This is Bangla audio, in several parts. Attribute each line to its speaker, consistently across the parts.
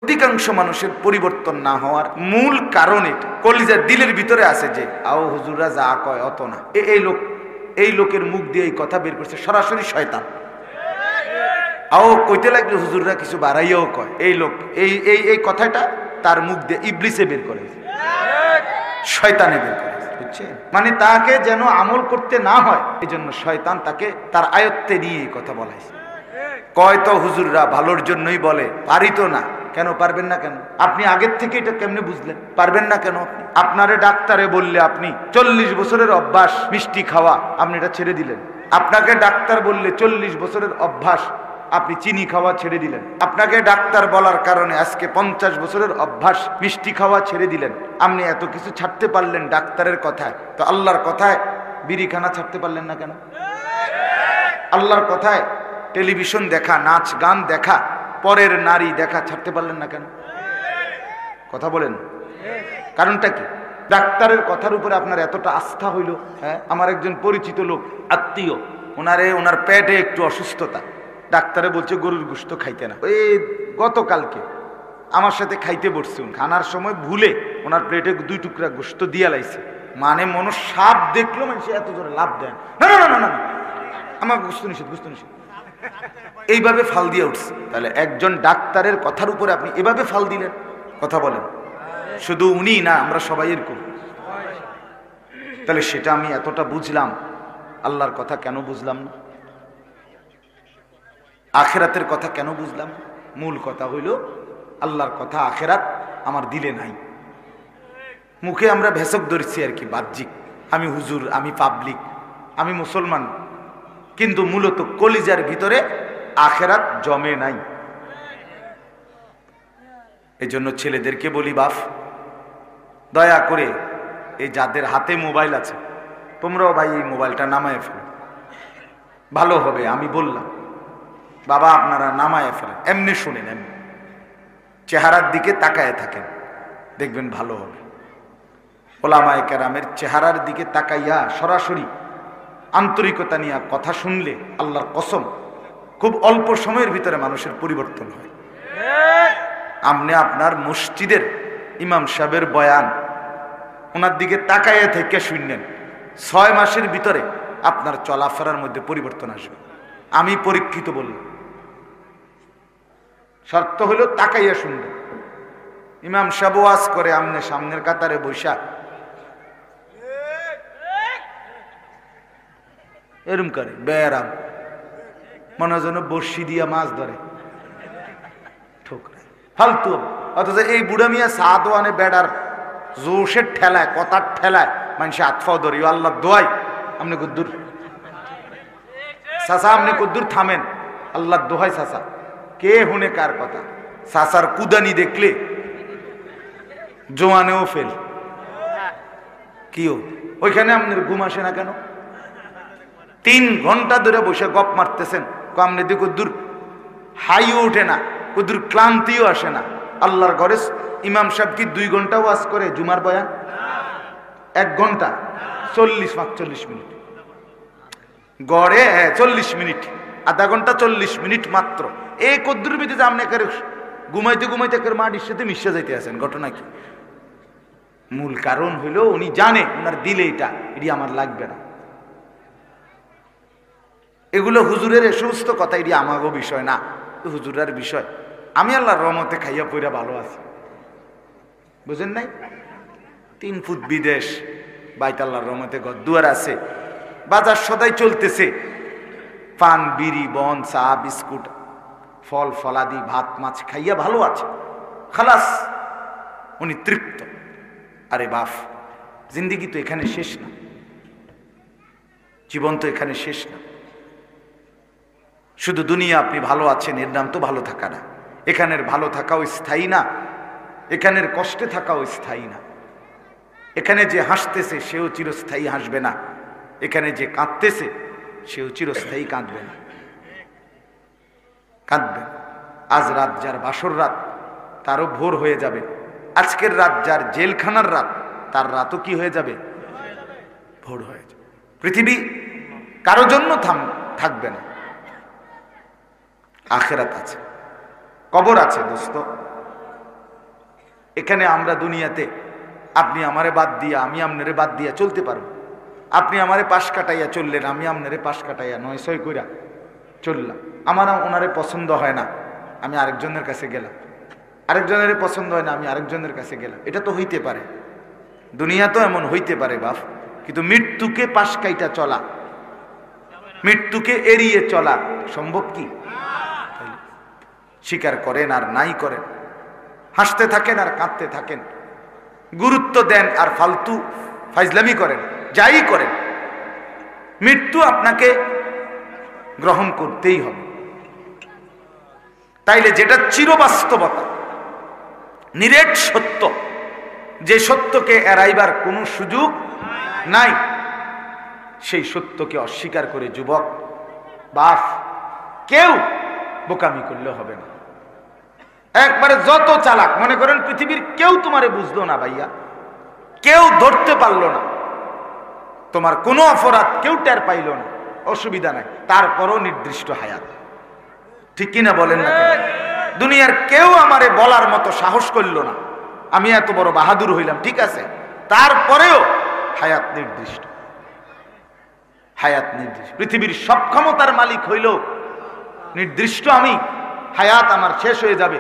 Speaker 1: অধিকাংশ মানুষের পরিবর্তন না হওয়ার মূল কারণ এটা কলিজার দিলের ভিতরে আছে যে আও হুজুররা যা কয় অত না। এই লোকের মুখ দিয়ে এই কথা বের করছে সরাসরি শয়তান। আও কইতে লাগলে হুজুররা কিছু বাড়াইয়াও কয়, এই লোক এই কথাটা তার মুখ দিয়ে ইবলিসে বের করে, শয়তানে বের করে, বুঝছেন? মানে তাকে যেন আমল করতে না হয়, এই জন্য শয়তান তাকে তার আয়ত্তে নিয়ে এই কথা বলাইছে। কয় তো হুজুররা ভালোর জন্যই বলে, পারি তো না। কেন পারবেন না? কেন আপনি আগের থেকে এটা কেমনে বুঝলেন? পারবেন না কেন? আপনারে ডাক্তারে বললে আপনি 40 বছরের অভ্যাস মিষ্টি খাওয়া, আপনি এটা ছেড়ে দিলেন। আপনাকে ডাক্তার বললে 40 বছরের অভ্যাস, আপনি চিনি খাওয়া ছেড়ে দিলেন। আপনাকে ডাক্তার বলার কারণে আজকে 50 বছরের অভ্যাস মিষ্টি খাওয়া ছেড়ে দিলেন। আপনি এত কিছু ছাড়তে পারলেন ডাক্তারের কথায়, তো আল্লাহর কথায় বিড়িখানা ছাড়তে পারলেন না কেন? আল্লাহর কথায় টেলিভিশন দেখা, নাচ গান দেখা, পরের নারী দেখা ছাড়তে পারলেন না কেন? কথা বলেন, কারণটা কি? ডাক্তারের কথার উপরে আপনার এতটা আস্থা হইল। হ্যাঁ, আমার একজন পরিচিত লোক, আত্মীয়, ওনার পেটে একটু অসুস্থতা, ডাক্তারে বলছে গরুর গোশত খাইতে না। ওই গতকালকে আমার সাথে খাইতে বসছে, খানার সময় ভুলে ওনার প্লেটে 2 টুকরা গোশত দিয়া লাইছে। মানে মনে সাপ দেখলো, মানে সে এত জোরে লাভ দেন, না না না না না, আমার গোশত নিষেধ, গোশত নিষেধ, এইভাবে ফাল দিয়ে উঠছে। তাহলে একজন ডাক্তারের কথার উপরে আপনি এভাবে ফাল দিলেন। কথা বলেন, শুধু উনি না, আমরা সবাই এরকম। তাহলে সেটা আমি এতটা বুঝলাম, আল্লাহর কথা কেন বুঝলাম না? আখেরাতের কথা কেন বুঝলাম? মূল কথা হইল আল্লাহর কথা, আখেরাত আমার দিলে নাই। মুখে আমরা ভেসক ধরছি আর কি, বাহ্যিক, আমি হুজুর, আমি পাবলিক, আমি মুসলমান, কিন্তু মূলত কলিজার ভিতরে আখেরাত জমে নাই। এই জন্য ছেলেদেরকে বলি, বাপ দয়া করে এই যাদের হাতে মোবাইল আছে, তোমরাও ভাই এই মোবাইলটা নামায় ফেলো, ভালো হবে। আমি বললাম বাবা আপনারা নামায় ফেলেন, এমনি শুনেন, এমনি চেহারার দিকে তাকায় থাকেন, দেখবেন ভালো হবে। ওলামায়ে কেরামের চেহারার দিকে তাকাইয়া সরাসরি আন্তরিকতা নিয়ে কথা শুনলে আল্লাহর কসম খুব অল্প সময়ের ভিতরে মানুষের পরিবর্তন হয়। আপনি আপনার মসজিদের ইমাম সাহেবের বয়ান, ওনার দিকে তাকাইয়া থেকে শুনলেন, 6 মাসের ভিতরে আপনার চলাফেরার মধ্যে পরিবর্তন আসবে। আমি পরীক্ষিত বললাম, শর্ত হলো তাকাইয়া শুনবেন। ইমাম সাহেব ওয়াজ করে, আমনে সামনের কাতারে বৈশা এরম করে বেয়ারাম, মনে যেন বর্ষি দিয়া মাছ ধরে, ঠোকরা ফালতু। অথচ এই বুড়া মিয়া সাদওয়ানে বেড়ার জোশের ঠেলায়, কথার ঠেলায় মানুষে আতফাও ধরি। আল্লাহ দোয়াই আপনি কুদ্দুর চাচা, আপনি কুদ্দুর থামেন, আল্লাহ দোহাই চাচা, কে হুনে কার কথা? চাচার কুদানি দেখলে জোয়ানেও ফেল। কিও ওইখানে আপনার ঘুম আসে না কেন? 3 ঘন্টা ধরে বসে গপ মারতেছেন, আপনি দেখো দূর হাইও ওঠে না, কুদুর ক্লান্তিও আসে না। আল্লাহর ঘরে ইমাম সাহেব কি 2 ঘন্টা ওয়াজ করে জুমার বয়ান? 1 ঘন্টা 40-45 মিনিট গড়ে, 40 মিনিট, আধা ঘন্টা 40 মিনিট মাত্র। এই কদ্দুর ভিতরে আপনি ঘুমাইতে ঘুমাইতে মাটির সাথে মিশে যাইতে আছেন। ঘটনা কি? মূল কারণ হইল উনি জানে ওনার দিলে এটি আমার লাগবে না। এগুলো হুজুরের এ সমস্ত কথা, এটি আমারও বিষয় না, হুজুরের বিষয়। আমি আল্লাহর রহমতে খাইয়া পইরা ভালো আছি, বুঝেন নাই? 3 ফুট বিদেশ, বাইত আল্লাহর রহমতে ঘরদুয়ার আছে, বাজার সদাই চলতেছে, পান বিড়ি বন চা বিস্কুট ফল ফলাদি ভাত মাছ খাইয়া ভালো আছে, খালাস, উনি তৃপ্ত। আরে বাপ, জিন্দিগি তো এখানে শেষ না, জীবন তো এখানে শেষ না। শুধু দুনিয়া আপনি ভালো আছেন এর নাম তো ভালো থাকা না। এখানের ভালো থাকাও স্থায়ী না, এখানের কষ্টে থাকাও স্থায়ী না। এখানে যে হাসতেছে সেও চিরস্থায়ী হাসবে না, এখানে যে কাঁদতেছে সেও চিরস্থায়ী কাঁদবে না, কাঁদবে। আজ রাত যার বাসর রাত, তারও ভোর হয়ে যাবে। আজকের রাত যার জেলখানার রাত, তার রাতও কি হয়ে যাবে? ভোর হয়ে যাবে। পৃথিবী কারো জন্য থাকবে না, আখেরাত আছে, কবর আছে দোস্ত। এখানে আমরা দুনিয়াতে আপনি আমারে বাদ দিয়া আমি আপনারে বাদ দিয়া চলতে পারবো। আপনি আমারে পাশ কাটাইয়া চললেন, আমি আপনারে পাশ কাটাইয়া 9 কইরা চললাম। আমার ওনারে পছন্দ হয় না, আমি আরেকজনের কাছে গেলাম। আরেকজনের পছন্দ হয় না, আমি আরেকজনের কাছে গেলাম। এটা তো হইতে পারে, দুনিয়া তো এমন হইতে পারে বাপ। কিন্তু মৃত্যুকে পাশ কাইটা চলা, মৃত্যুকে এড়িয়ে চলা সম্ভব কি? স্বীকার করেন আর নাই করেন, হাসতে থাকেন আর কাঁদতে থাকেন, গুরুত্ব দেন আর ফালতু ফাইজলামি করেন, যাই করেন, মৃত্যু আপনাকে গ্রহণ করতেই হবে। তাইলে যেটা চিরবাস্তবতা, নিরেট সত্য, যে সত্যকে এড়াইবার কোনো সুযোগ নাই, সেই সত্যকে অস্বীকার করে যুবক বাপ কেউ বোকামি করলে হবে না। একবারে যত চালাক, মনে করেন পৃথিবীর কেউ তোমারে বুঝলো না ভাইয়া, কেউ ধরতে পারলো না, তোমার কোনো অপরাধ কেউ টের পাইল না, অসুবিধা নাই, তারপরও নির্দিষ্ট হায়াত। ঠিক কিনা বলেন না? দুনিয়ার কেউ আমারে বলার মতো সাহস করল না, আমি এত বড় বাহাদুর হইলাম, ঠিক আছে, তারপরেও হায়াত নির্দিষ্ট। হায়াত নির্দিষ্ট। পৃথিবীর সব ক্ষমতার মালিক হইল নির্দিষ্ট, আমি হায়াত আমার শেষ হয়ে যাবে।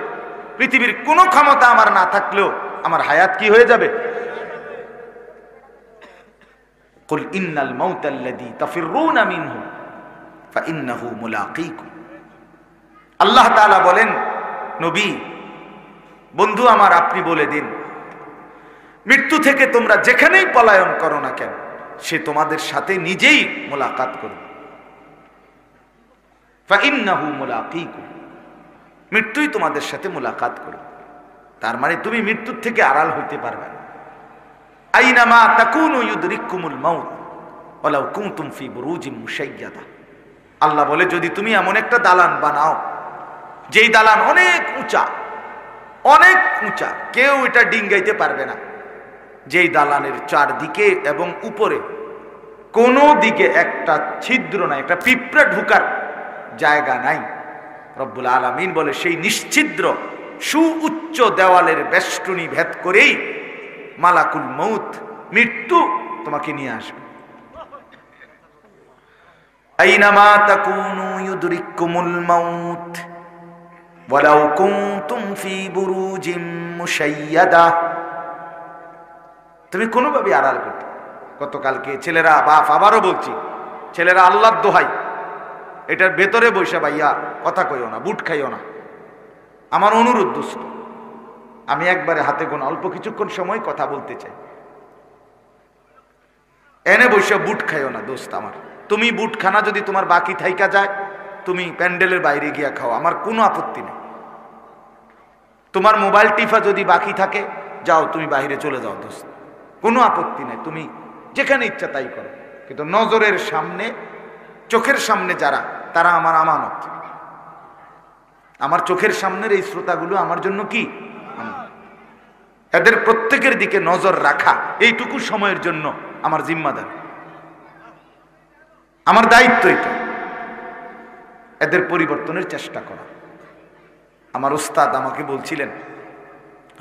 Speaker 1: পৃথিবীর কোনো ক্ষমতা আমার না থাকলেও আমার হায়াত কি হয়ে যাবে? কুল ইন্নাল মাউতাল্লাযী তাফিররুনা মিনহু ফাইন্নাহু মুলাকীকুম। আল্লাহ তাআলা বলেন, নবী বন্ধু আমার, আপনি বলে দিন, মৃত্যু থেকে তোমরা যেখানেই পলায়ন করো না কেন, সে তোমাদের সাথে নিজেই মোলাকাত করবে। ফাইন্নাহু মুলাকীকুম, মৃত্যুই তোমাদের সাথে মোলাকাত করবে। তার মানে তুমি মৃত্যুর থেকে আড়াল হইতে পারবে না। আইনামা তাকুনু ইউদরিকুমুল মাউত ওয়ালাউ কুনতুম ফি বুরুজিন মুশাইয়াদা। আল্লাহ বলে, যদি তুমি এমন একটা দালান বানাও, যেই দালান অনেক উঁচা, অনেক উঁচা, কেউ এটা ডিঙ্গাইতে পারবে না, যেই দালানের চারদিকে এবং উপরে কোনো দিকে একটা ছিদ্র নাই, একটা পিঁপড়া ঢুকার জায়গা নাই, রব্বুল আলামিন বলে সেই নিশ্ছিদ্র সুউচ্চ দেওয়ালের বেষ্টনী ভেদ করেই মালাকুল মউত, মৃত্যু তোমাকে নিয়ে আসবে। আইনামা তাকুনু ইউদরিকুমুল মাউত ওয়ালাউ কুনতুম ফি বুরুজিন মুশাইয়াদা। তুমি কোনোভাবে আড়াল করতে। গতকালকে ছেলেরা, বাপ আবারও বলছি, ছেলেরা আল্লাহর দোহাই, এটার ভেতরে বসে ভাইয়া কথা কইও না, বুট খাইও না, আমার অনুরোধ দোস্ত। আমি একবারে হাতে গোনা অল্প কিছুক্ষণ সময় কথা বলতে চাই, এনে বসে বুট খাইও না দোস্ত আমার। তুমি বুট খানা যদি তোমার বাকি থাইকা যায়, তুমি প্যান্ডেলের বাইরে গিয়া খাও, আমার কোনো আপত্তি নেই। তোমার মোবাইল টিফা যদি বাকি থাকে, যাও তুমি বাইরে চলে যাও দোস্ত, কোনো আপত্তি নেই, তুমি যেখানে ইচ্ছা তাই করো। কিন্তু নজরের সামনে, চোখের সামনে যারা, তারা আমার আমানত। আমার চোখের সামনের এই শ্রোতাগুলো আমার জন্য কি? এদের প্রত্যেকের দিকে নজর রাখা এইটুকু সময়ের জন্য আমার জিম্মাদারি, আমার দায়িত্ব এটা। এদের পরিবর্তনের চেষ্টা করা। আমার উস্তাদ আমাকে বলছিলেন,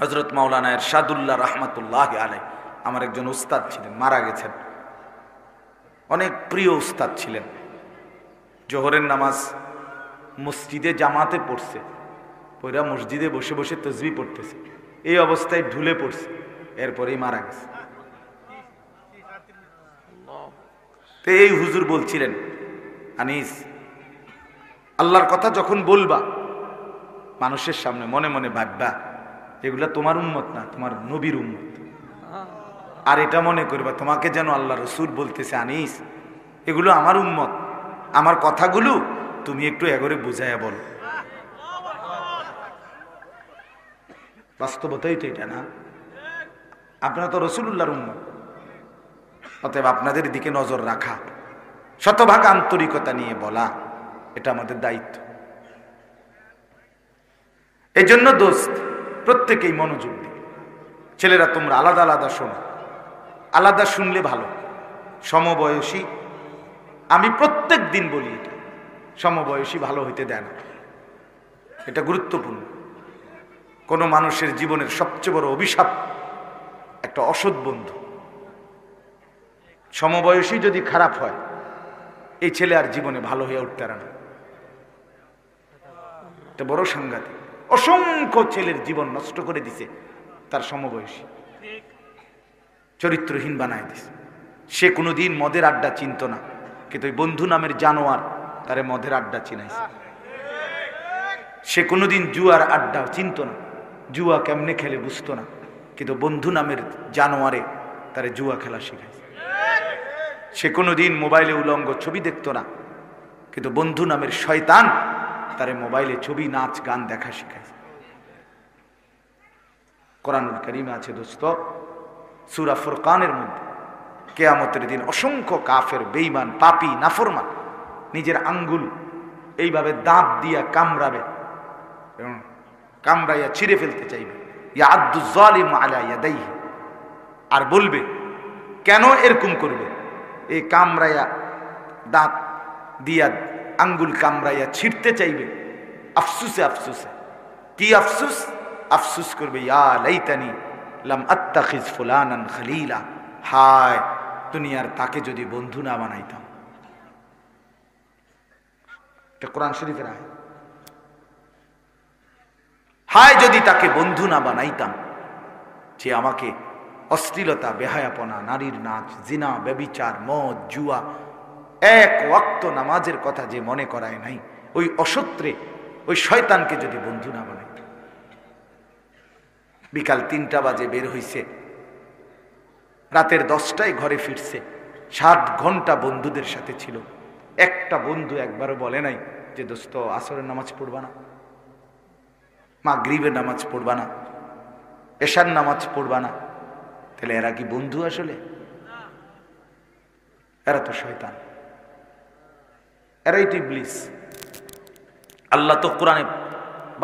Speaker 1: হযরত মাওলানা ইরশাদুল্লাহ রাহমাতুল্লাহি আলাইহি, আমার একজন উস্তাদ ছিলেন, মারা গেছেন, অনেক প্রিয় উস্তাদ ছিলেন। জোহরের নামাজ মসজিদে জামাতে পড়ছে, পয়রা মসজিদে বসে বসে তাসবিহ পড়তেছে, এই অবস্থায় ঢুলে পড়ছে, এরপরেই মারা গেছে। তো এই হুজুর বলছিলেন, আনিস, আল্লাহর কথা যখন বলবা মানুষের সামনে, মনে মনে ভাববা এগুলা তোমার উম্মত না, তোমার নবীর উম্মত। আর এটা মনে করবা তোমাকে যেন আল্লাহ রসুল বলতেছে, আনিস এগুলো আমার উম্মত, আমার কথাগুলো তুমি একটু এগরে বুঝাইয়া বলো। বাস্তবতাই তো এটা না? আপনারা তো রসুলুল্লাহর উম্মত, অতএব আপনাদের দিকে নজর রাখা, শতভাগ আন্তরিকতা নিয়ে বলা, এটা আমাদের দায়িত্ব। এই জন্য দোস্ত, প্রত্যেকেই মনোযোগ দিই। ছেলেরা তোমরা আলাদা আলাদা শোনো, আলাদা শুনলে ভালো। সমবয়সী, আমি প্রত্যেক দিন বলি এটা, সমবয়সী ভালো হইতে দেয় না, এটা গুরুত্বপূর্ণ। কোনো মানুষের জীবনের সবচেয়ে বড় অভিশাপ একটা অসৎ বন্ধু। সমবয়সী যদি খারাপ হয়, এই ছেলে আর জীবনে ভালো হয়ে উঠতে পারে না। এটা বড় সাংঘাতিক। অসংখ্য ছেলের জীবন নষ্ট করে দিছে তার সমবয়সী, চরিত্রহীন বানায় দিছে। সে কোনোদিন মদের আড্ডা চিনত না, কিন্তু ওই বন্ধু নামের জানোয়ার তারে মদের আড্ডা চিনাইছে। সে কোনোদিন জুয়ার আড্ডা চিনত না, জুয়া কেমনে খেলে বুঝতো না, কিন্তু বন্ধু নামের জানোয়ারে তারে জুয়া খেলা শিখাইছে। সে কোনোদিন মোবাইলে উলঙ্গ ছবি দেখতো না, কিন্তু বন্ধু নামের শয়তান তারে মোবাইলে ছবি, নাচ, গান দেখা শিখাইছে। কোরআনুল কারীমে আছে দোস্ত, সূরা ফুরকানের মধ্যে, কিয়ামতের দিন অসংখ্য কাফের, বেঈমান, পাপী, নাফরমান নিজের আঙ্গুল এইভাবে দাঁত দিয়া কামড়াবে এবং কামড়াইয়া ছিঁড়ে ফেলতে চাইবে। ইয়াদু যালিমু আলা ইয়াদাইহি, আর বলবে কেন এরকম করবে? এই কামড়াইয়া দাঁত দিয়া আঙ্গুল কামড়াইয়া ছিঁড়তে চাইবে আফসুসে আফসুসে। কি আফসুস? আফসুস করবে, ইয়া লাইতানি লাম আত্তাখিজ ফুলানান খলিলা, হায় দুনিয়ার তাকে যদি বন্ধু না বানাইতাম। এটা কোরআন শরীফের আয়াত। হায় যদি তাকে বন্ধু না বানাইতাম, যে আমাকে অশ্লীলতা, বেহায়াপনা, নারীর নাচ, জিনা, ব্যভিচার, মদ, জুয়া, এক ওয়াক্ত নামাজের কথা যে মনে করায় নাই, ওই অসত্রে, ওই শয়তানকে যদি বন্ধু না বানাইতাম। বিকাল 3টা বাজে বের হইছে, রাতের 10টায় ঘরে ফিরছে, 7 ঘন্টা বন্ধুদের সাথে ছিল। একটা বন্ধু একবারও বলে নাই যে দোস্ত আসরের নামাজ পড়বা না, মাগরিবের নামাজ পড়বা না, এশার নামাজ পড়বা না। তাহলে এরা কি বন্ধু আসলে? এরা তো শয়তান, এরাই তো ইবলিস। আল্লাহ তো কোরআনে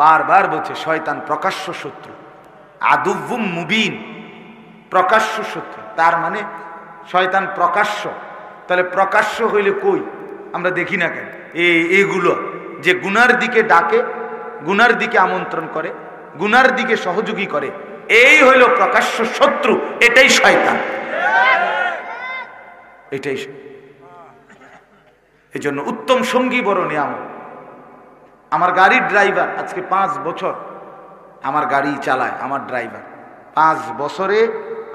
Speaker 1: বারবার বলছে শয়তান প্রকাশ্য শত্রু, আদুউম মুবিন, প্রকাশ্য শত্রু। তার মানে শয়তান প্রকাশ্য। তাহলে প্রকাশ্য হইলে কই? আমরা দেখি না কেন? এইগুলো যে গুনার দিকে ডাকে, গুনার দিকে আমন্ত্রণ করে, গুনার দিকে সহযোগী করে, এই হইল প্রকাশ্য শত্রু। এটাই শয়তান, এটাই। এই জন্য উত্তম সঙ্গী বড় নিয়ামত। আমার গাড়ির ড্রাইভার আজকে 5 বছর আমার গাড়ি চালায়, আমার ড্রাইভার 5 বছরে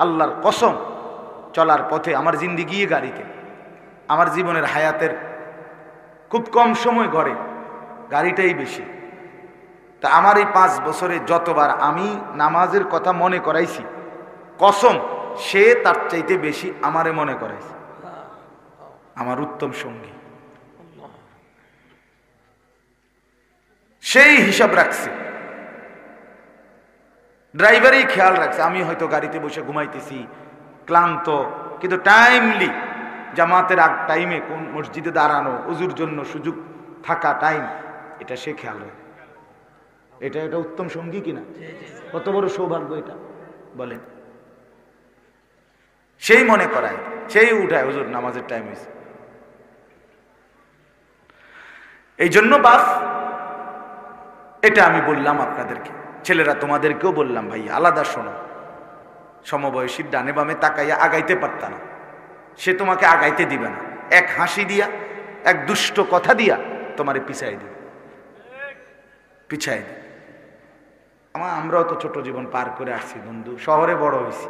Speaker 1: আল্লাহর কসম চলার পথে আমার জিন্দিগি গাড়িতে, আমার জীবনের হায়াতের খুব কম সময় ঘরে গাড়িটাই বেশি। তা আমার এই 5 বছরে যতবার আমি নামাজের কথা মনে করাইছি, কসম সে তার চাইতে বেশি আমারে মনে করাইছে। আমার উত্তম সঙ্গী, সেই হিসাব রাখছে, ড্রাইভারই খেয়াল রাখছে। আমি হয়তো গাড়িতে বসে ঘুমাইতেছি, ক্লান্ত, কিন্তু টাইমলি জামাতের আগ টাইমে কোন মসজিদে দাঁড়ানো, ওযুর জন্য সুযোগ থাকা টাইম, এটা সে খেয়াল রাখে। এটা উত্তম সঙ্গী কিনা? কত বড় সৌভাগ্য এটা বলেন। সেই মনে করায়, সেই উঠায়, হুজুর নামাজের টাইম হয়েছে। এই জন্য বাপ, এটা আমি বললাম আপনাদেরকে, ছেলেরা তোমাদেরকেও বললাম, ভাই আলাদা শোনো। সমবয়সীর ডানে বামে তাকাইয়া আগাইতে পারতা না, সে তোমাকে আগাইতে দিবে না। এক হাসি দিয়া, এক দুষ্ট কথা দিয়া তোমারে পিছাই দিবে, পিছাই দিবে। আমরাও তো ছোট জীবন পার করে আসছি বন্ধু, শহরে বড় হয়েছি,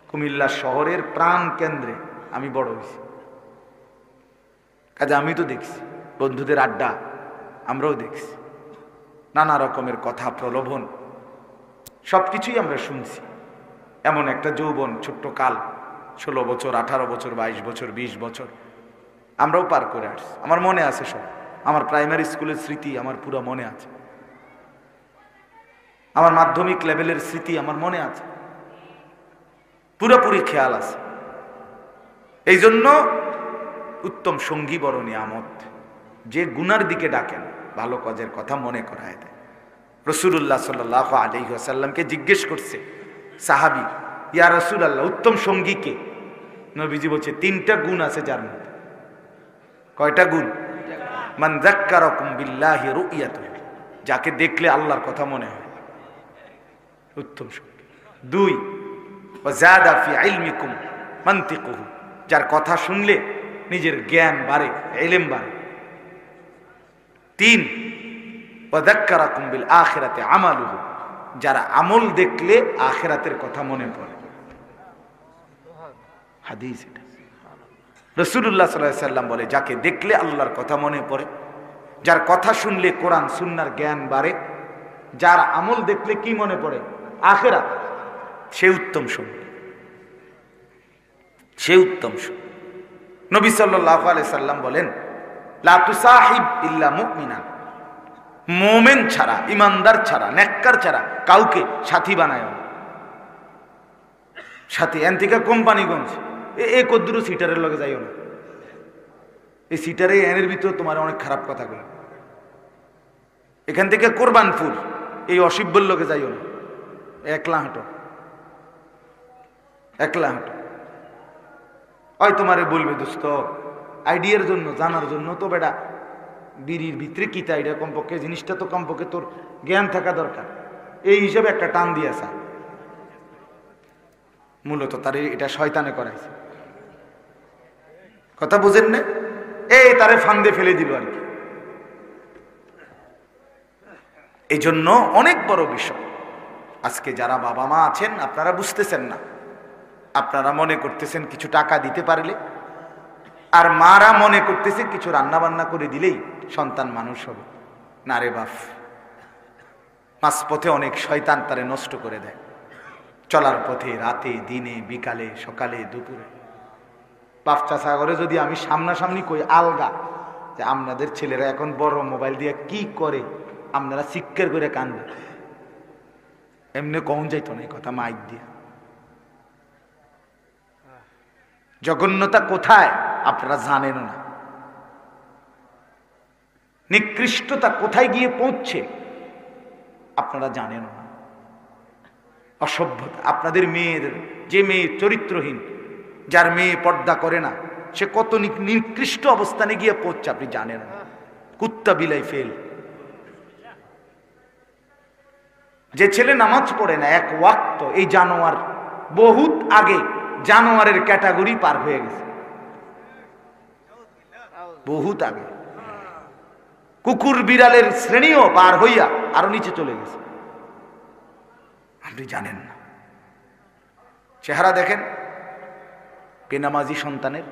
Speaker 1: কুমিল্লা শহরের প্রাণ কেন্দ্রে আমি বড় হয়েছি। কাজে আমি তো দেখছি বন্ধুদের আড্ডা, আমরাও দেখছি নানা রকমের কথা, প্রলোভন, সবকিছুই আমরা শুনছি। এমন একটা যৌবন, ছোট্ট কাল, 16 বছর, 18 বছর, 22 বছর, 20 বছর আমরাও পার করে আসছি। আমার মনে আছে সব, আমার প্রাইমারি স্কুলের স্মৃতি আমার পুরো মনে আছে, আমার মাধ্যমিক লেভেলের স্মৃতি আমার মনে আছে, পুরোপুরি খেয়াল আছে। এই জন্য উত্তম সঙ্গী বড় নিয়ামত, যে গুনার দিকে ডাকেন, ভালো কাজের কথা মনে করায় দেয়। রাসূলুল্লাহ সাল্লাল্লাহু আলাইহি ওয়াসাল্লামকে জিজ্ঞেস করছে সাহাবী, ইয়া রাসূলুল্লাহ, উত্তম সঙ্গী কে? নবীজি বলছে 3টা গুণ আছে যার মধ্যে। কয়টা গুণ? মান যাক্কারাকুম বিল্লাহি রুইয়াতুহু, যাকে দেখলে আল্লাহর কথা মনে হয়। উত্তম সঙ্গী। 2 ওয়াজাদা ফি ইলমিকুম মানতিকুহু, যার কথা শুনলে নিজের জ্ঞান বাড়ে, ইলম বাড়ে। 3 ওয়াযাক্কারাকুম বিল আখিরাতি আমালুহু, যারা আমল দেখলে আখিরাতের কথা মনে পড়ে। হাদিস এটা। রাসূলুল্লাহ সাল্লাল্লাহু আলাইহি সাল্লাম বলে, যাকে দেখলে আল্লাহর কথা মনে পড়ে, যার কথা শুনলে কোরআন সুন্নাহর জ্ঞান বাড়ে, যার আমল দেখলে কি মনে পড়ে? আখিরাত, সে উত্তম সঙ্গী, সে উত্তম সঙ্গী। নবী সাল্লাল্লাহু আলাইহি সাল্লাম বলেন, লা তুসাহিব ইল্লা মুমিনান, মুমিন ছাড়া, ইমানদার ছাড়া, নেককার ছাড়া কাউকে সাথী বানায় না। সাথী এন থেকে কোম্পানিগঞ্জ এই কদ্দুরু সিটারের লগে যাইও না, এই সিটারে এনের ভিতর তোমার অনেক খারাপ কথা বলে। এখান থেকে কোরবানপুর এই অসিব্বর লগে যাইও না, একলা হাঁটো, একলা হাঁটো। ওই তোমারে বলবে, দোস্ত আইডিয়ার জন্য, জানার জন্য তো বেটা বিড়ির ভিতরে কি তা এটা কমপক্ষে জিনিসটা তো কমপক্ষে তোর জ্ঞান থাকা দরকার, এই হিসাবে একটা টান দিয়েছে। মূলত তারে এটা শয়তানে করাইছে, কথা বুঝেন না? এই তারে ফান্দে ফেলে দিল আর কি। এই জন্য অনেক বড় বিষয়। আজকে যারা বাবা মা আছেন, আপনারা বুঝতেছেন না, আপনারা মনে করতেছেন কিছু টাকা দিতে পারলে, আর মারা মনে করতেছে কিছু রান্না বান্না করে দিলেই সন্তান মানুষ হবে। না রে বাপ, মাঝপথে অনেক শয়তান তারে নষ্ট করে দেয়, চলার পথে, রাতে, দিনে, বিকালে, সকালে, দুপুরে। বাপ চাচা করে যদি আমি সামনাসামনি কই আলগা যে আপনাদের ছেলেরা এখন বড় মোবাইল দিয়ে কি করে, আপনারা চিৎকার করে কান্দে, এমনি কখন যাইতো না এই কথা মাইক দিয়ে। জঘন্যতা কোথায় আপনারা জানেন না, নিকৃষ্টতা কোথায় গিয়ে পৌঁছছে আপনারা জানেন না। অসভ্যতা, আপনাদের মেয়ের, যে মেয়ে চরিত্রহীন, যার মেয়ে পর্দা করে না, সে কত নিকৃষ্ট অবস্থানে গিয়ে পৌঁছছে আপনি জানেন না। কুত্তা বিলাই ফেল। যে ছেলে নামাজ পড়ে না এক ওয়াক্ত, এই জানোয়ার বহুত আগে জানোয়ারের ক্যাটাগরি পার হয়ে গেছে, বহুত আগে কুকুর বিড়ালের শ্রেণীও পার হইয়া আরো নিচে চলে গেছে, আপনি জানেন না। চেহারা দেখেন বেনামাজি সন্তানের,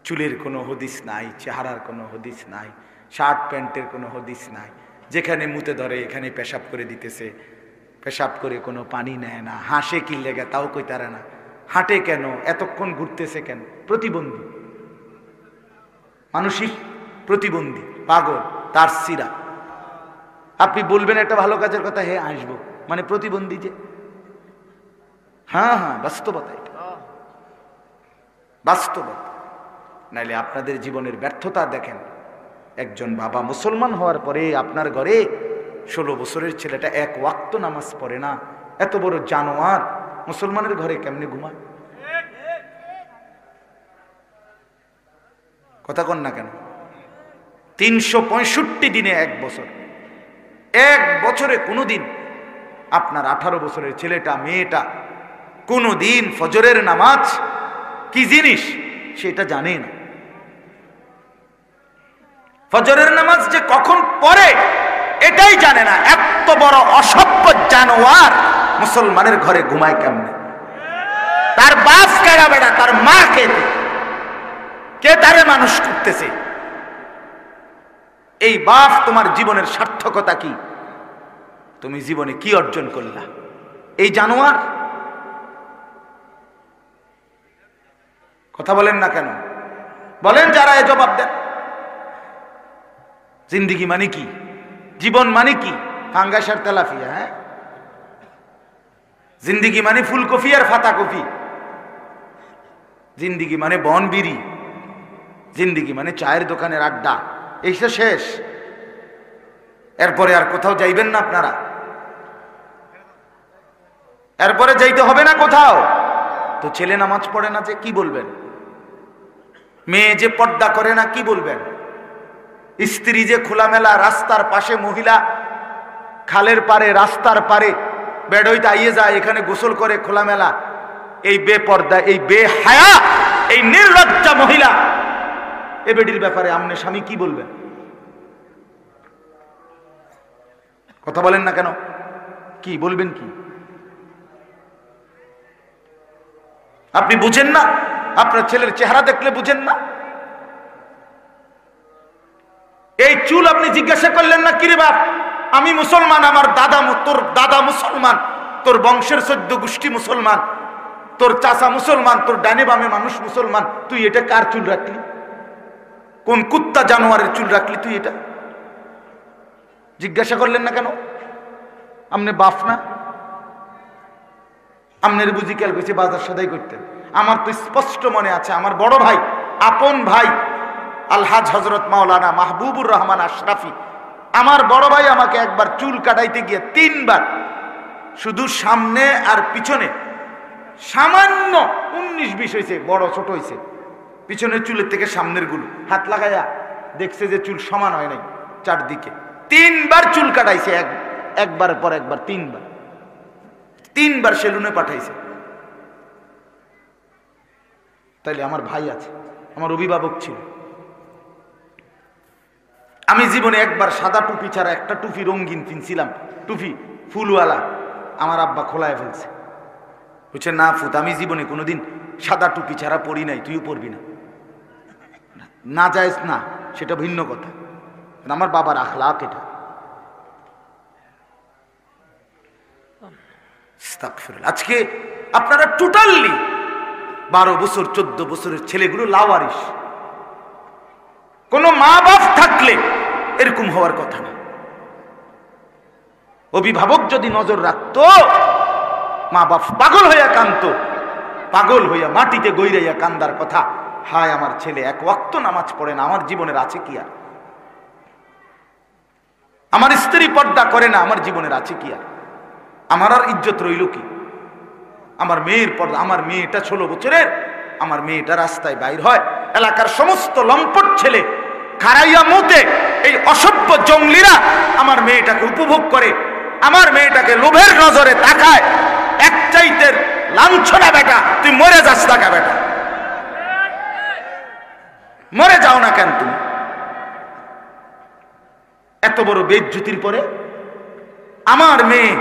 Speaker 1: চুলের কোনো হদিস নাই, চেহারার কোনো হদিস নাই, শার্ট প্যান্টের কোনো হদিস নাই, যেখানে মুতে ধরে এখানে পেশাব করে দিতেছে, পেশাব করে কোনো পানি নেয় না, হাসে কি লেগে তাও কইতারে না, হাঁটে কেন, এতক্ষণ ঘুরতেছে কেন, প্রতিবন্ধী, মানসিক প্রতিবন্ধী, পাগল, তার সিরা। আপনি বলবেন একটা ভালো কাজের কথা, হে আসবো, মানে প্রতিবন্ধী যে। হ্যাঁ হ্যাঁ, বাস্তবতা এটা, বাস্তবতা। নাইলে আপনাদের জীবনের ব্যর্থতা দেখেন। একজন বাবা মুসলমান হওয়ার পরে আপনার ঘরে 16 বছরের ছেলেটা এক ওয়াক্ত নামাজ পড়ে না, এত বড় জানোয়ার মুসলমানের ঘরে কেমনে ঘুমায়? কথা কন না কেন? 365 দিনে এক বছর, এক বছরে কোনোদিন আপনার 18 বছরের ছেলেটা, মেয়েটা কোনোদিন ফজরের নামাজ কি জিনিস সেটা জানে না। ফজরের নামাজ যে কখন পড়ে এটাই জানে না। এত বড় অসভ্য জানোয়ার মুসলমানের ঘরে ঘুমায় কেমনে? তার বাপ কেডা বেড়া, তার মা কে তারে মানুষ করতেছে? এই বাপ তোমার জীবনের সার্থকতা কি? তুমি জীবনে কি অর্জন করলা? এই জানোয়ার কথা বলেন না কেন? বলেন যারা এ জবাব দেন। জিন্দিগি মানে কি? জীবন মানে কি? ফাঙ্গাস আর তেলাফিয়া? হ্যাঁ, জিন্দিগি মানে ফুলকপি আর ফাতা কপি? জিন্দিগি মানে বন বিড়ি? জিন্দিগি মানে চায়ের দোকানের আড্ডা? এইসব শেষ, এরপরে আর কোথাও যাইবেন না আপনারা? এরপরে যাইতে হবে না কোথাও। তো ছেলে নামাজ পড়ে না যে কি বলবেন? মেয়ে যে পর্দা করে না কি বলবেন? স্ত্রী যে খোলামেলা রাস্তার পাশে, মহিলা খালের পারে, রাস্তার পারে বেড হইতে আইয়ে যায়, এখানে গোসল করে খোলামেলা, এই বেপর্দা, এই বেহায়া, এই নির্লজ্জা মহিলা, এ বেডির ব্যাপারে আমনে স্বামী কি বলবেন? কথা বলেন না কেন? কি বলবেন? কি আপনি বুঝেন না? আপনার ছেলের চেহারা দেখলে বুঝেন না? এই চুল আপনি জিজ্ঞাসা করলেন না, কিরে বাপ আমি মুসলমান, আমার দাদা, তোর দাদা মুসলমান, তোর বংশের 14 গোষ্ঠী মুসলমান, তোর চাচা মুসলমান, তোর ডানে বামে মানুষ মুসলমান, তুই এটা কার চুল রাখলি? কোন কুত্তা জানোয়ারের চুল রাখলি তুই? এটা জিজ্ঞাসা করলেন না কেন? আমনে বাপ না? আমনের বুঝি খেয়াল করছে বাজার সদাই করতেন। আমার তো স্পষ্ট মনে আছে, আমার বড় ভাই, আপন ভাই আলহাজ হজরত মাওলানা মাহবুবুর রহমান আশরাফি, আমার বড় ভাই আমাকে একবার চুল কাটাইতে গিয়ে 3 বার, শুধু সামনে আর পিছনে সামান্য 19-20 হয়েছে, বড় ছোট হয়েছে, পিছনের চুলের থেকে সামনের গুলো হাত লাগাইয়া দেখছে যে চুল সমান হয় নাই চারদিকে। 3 বার চুল কাটাইছে, একবার পর একবার, 3 বার সেলুনে পাঠাইছে। তাইলে আমার ভাই আছে, আমার অভিভাবক ছিল। আমি জীবনে একবার সাদা টুপি ছাড়া একটা টুপি রঙিন কিনছিলাম, টুপি ফুলওয়ালা, আমার আব্বা খোলায় ফেলছে। বলছে না ফুত, আমি জীবনে কোনোদিন সাদা টুপি ছাড়া পরি নাই, তুইও পরবি না। না যায়জ না, সেটা ভিন্ন কথা, আমার বাবার আখলাক এটা। আজকে আপনারা টোটালি 12 বছর 14 বছরের ছেলেগুলো লাওয়ারিস। কোন মা বাপ থাকলে এরকম হওয়ার কথা না। অভিভাবক যদি নজর রাখতো, মা বাপ পাগল হইয়া কাঁদতো, পাগল হইয়া মাটিতে গইরাইয়া কান্দার কথা, হায় আমার ছেলে 1 ওয়াক্ত নামাজ পড়ে না, আমার জীবনের আছে কি আর? আমার স্ত্রী পর্দা করে না, আমার জীবনের আছে কি আর? আমার আর ইজ্জত রইল কি? আমার মেয়ের পর্দা, আমার মেয়েটা 16 বছরের, আমার মেয়েটা রাস্তায় বাইর হয়, এলাকার সমস্ত লম্পট ছেলে খারাইয়া মুতে, এই অসভ্য জঙ্গলিরা আমার মেয়েটাকে উপভোগ করে, আমার মেয়েটাকে লোভের নজরে তাকায়। এক চাইতের লাঞ্ছনা বেটা, তুই মরে যাস টাকা বেটা, মরে যাও না কেন তুমি? এত বড় বেইজ্জতির পরে আমার মেয়ে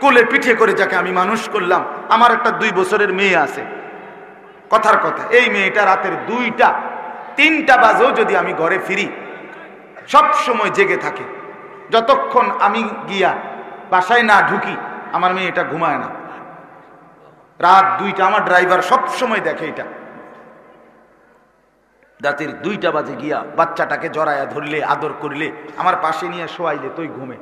Speaker 1: কোলে পিঠে করে যাকে আমি মানুষ করলাম, আমার একটা 2 বছরের মেয়ে আছে, কথার কথা, এই মেয়েটা রাতের 2টা 3টা বাজেও যদি আমি ঘরে ফিরি, সব সময় জেগে থাকে। যতক্ষণ আমি গিয়া বাসায় না ঢুকি, আমার মেয়ে এটা ঘুমায় না। রাত 2টা, আমার ড্রাইভার সব সময় দেখে এটা, রাতের 2টা বাজে গিয়া বাচ্চাটাকে জড়ায়া ধরলে, আদর করলে, আমার পাশে নিয়ে শোয়াইলে তুই ঘুমে।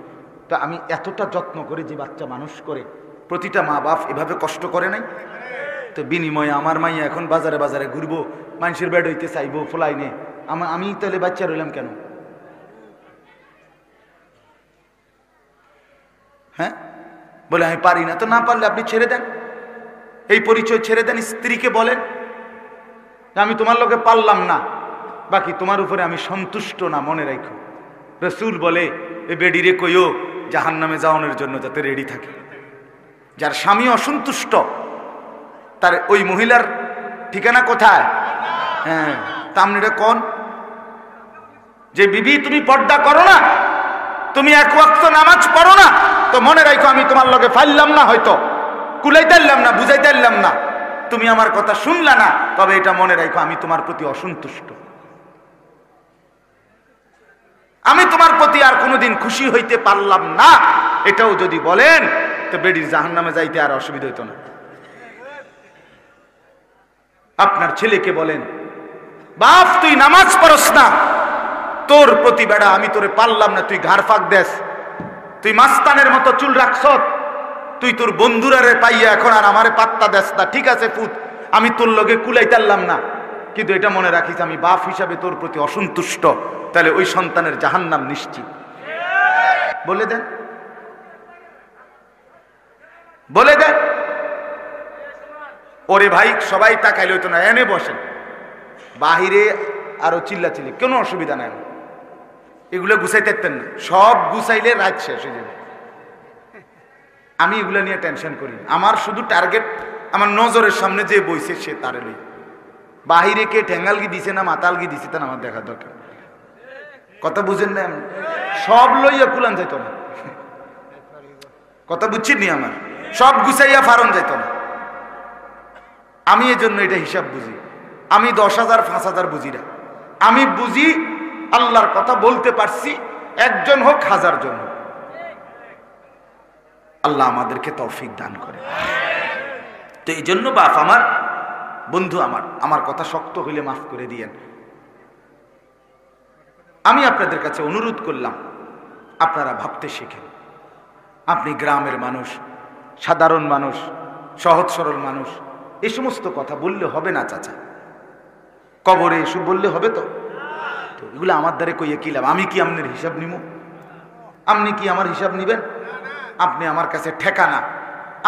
Speaker 1: তা আমি এতটা যত্ন করে যে বাচ্চা মানুষ করে, প্রতিটা মা বাপ এভাবে কষ্ট করে নাই? তো বিনিময়ে আমার মাইয়া এখন বাজারে বাজারে ঘুরবো, মানুষের বেড হইতে চাইবো, ফোলাই নে, আমি তাহলে বাচ্চা রইলাম কেন? হ্যাঁ, বলে আমি পারি না। তো না পারলে আপনি ছেড়ে দেন, এই পরিচয় ছেড়ে দেন, স্ত্রীকে বলেন আমি তোমার লোকে পারলাম না, বাকি তোমার উপরে আমি সন্তুষ্ট না, মনে রাখো। রসুল বলে এ বেডিরে কইও জাহান্নামে যাওয়ানোর জন্য যাতে রেডি থাকে। যার স্বামী অসন্তুষ্ট, তার ওই মহিলার ঠিকানা কোথায়? হ্যাঁ, তামনিটা কোন? যে বিবি তুমি পর্দা করো না, তুমি 1 ওয়াক্ত নামাজ পড়ো না, তো মনে রাখো আমি তোমার লগে ফাইলাম না, হয়তো কুলাইতাইলাম না, বুঝাইতাইলাম না, তুমি আমার কথা শুনলা না, তবে এটা মনে রাখো আমি তোমার প্রতি অসন্তুষ্ট, আমি তোমার প্রতি আর কোনোদিন খুশি হইতে পারলাম না। এটাও যদি বলেন তো বেডির জাহান্নামে যাইতে আর অসুবিধা হইতো না। আপনার ছেলেকে বলেন বাপ তুই নামাজ পড়স না, তোর প্রতি বেড়া আমি তোরে পারলাম না, তুই ঘাড় ফাঁক দেস, তুই মাস্তানের মতো চুল রাখছ, তুই তোর বন্ধুরারে পাইয়া এখন আর আমারে পাত্তা দেস না। ঠিক আছে পুত, আমি তোর লগে কুলাইতারলাম না, কিন্তু এটা মনে রাখিস আমি বাপ হিসাবে তোর প্রতি অসন্তুষ্ট, তাহলে ওই সন্তানের জাহান্নাম নিশ্চিত। বলে দেন, বলে দেন। ওরে ভাই সবাই তাকাইলে হইতো না, এনে বসেন, বাহিরে আরো চিল্লাচিল্লি, কোনো অসুবিধা নাই, এগুলো গুছাইতে পারতেন না, সব গুছাইলে রাত শেষ হয়ে যাবে। আমি এগুলা নিয়ে টেনশন করি। আমার শুধু টার্গেট আমার নজরের সামনে যে বইছে সে তারে লই। বাহিরে কে ঠেঙ্গালগি দিছে না মাতালগি দিছে তা আমার দেখা দরকার। কথা বুঝেন না? সব লইয়া কুলান যাইত না। কথা বুঝছেন নি? আমার সব গুছাইয়া ফারন যাইত না। আমি এই জন্য এটা হিসাব বুঝি। আমি 10,000 5,000 বুঝি না। আমি বুঝি আল্লাহর কথা বলতে পারছি, একজন হোক 1000 জন হোক। আল্লাহ আমাদেরকে তৌফিক দান করে। তো এই জন্য বাপ আমার, বন্ধু আমার কথা শক্ত হইলে মাফ করে দিয়েন। আমি আপনাদের কাছে অনুরোধ করলাম, আপনারা ভাবতে শিখেন। আপনি গ্রামের মানুষ, সাধারণ মানুষ, সহজ সরল মানুষ, এই সমস্ত কথা বললে হবে না চাচা। কবরে এসব বললে হবে তো? এগুলো আমার দ্বারে কইয়ে কি লাভ? আমি কি আপনার হিসাব নিব? আপনি কি আমার হিসাব নিবেন? আপনি আমার কাছে ঠেকানা,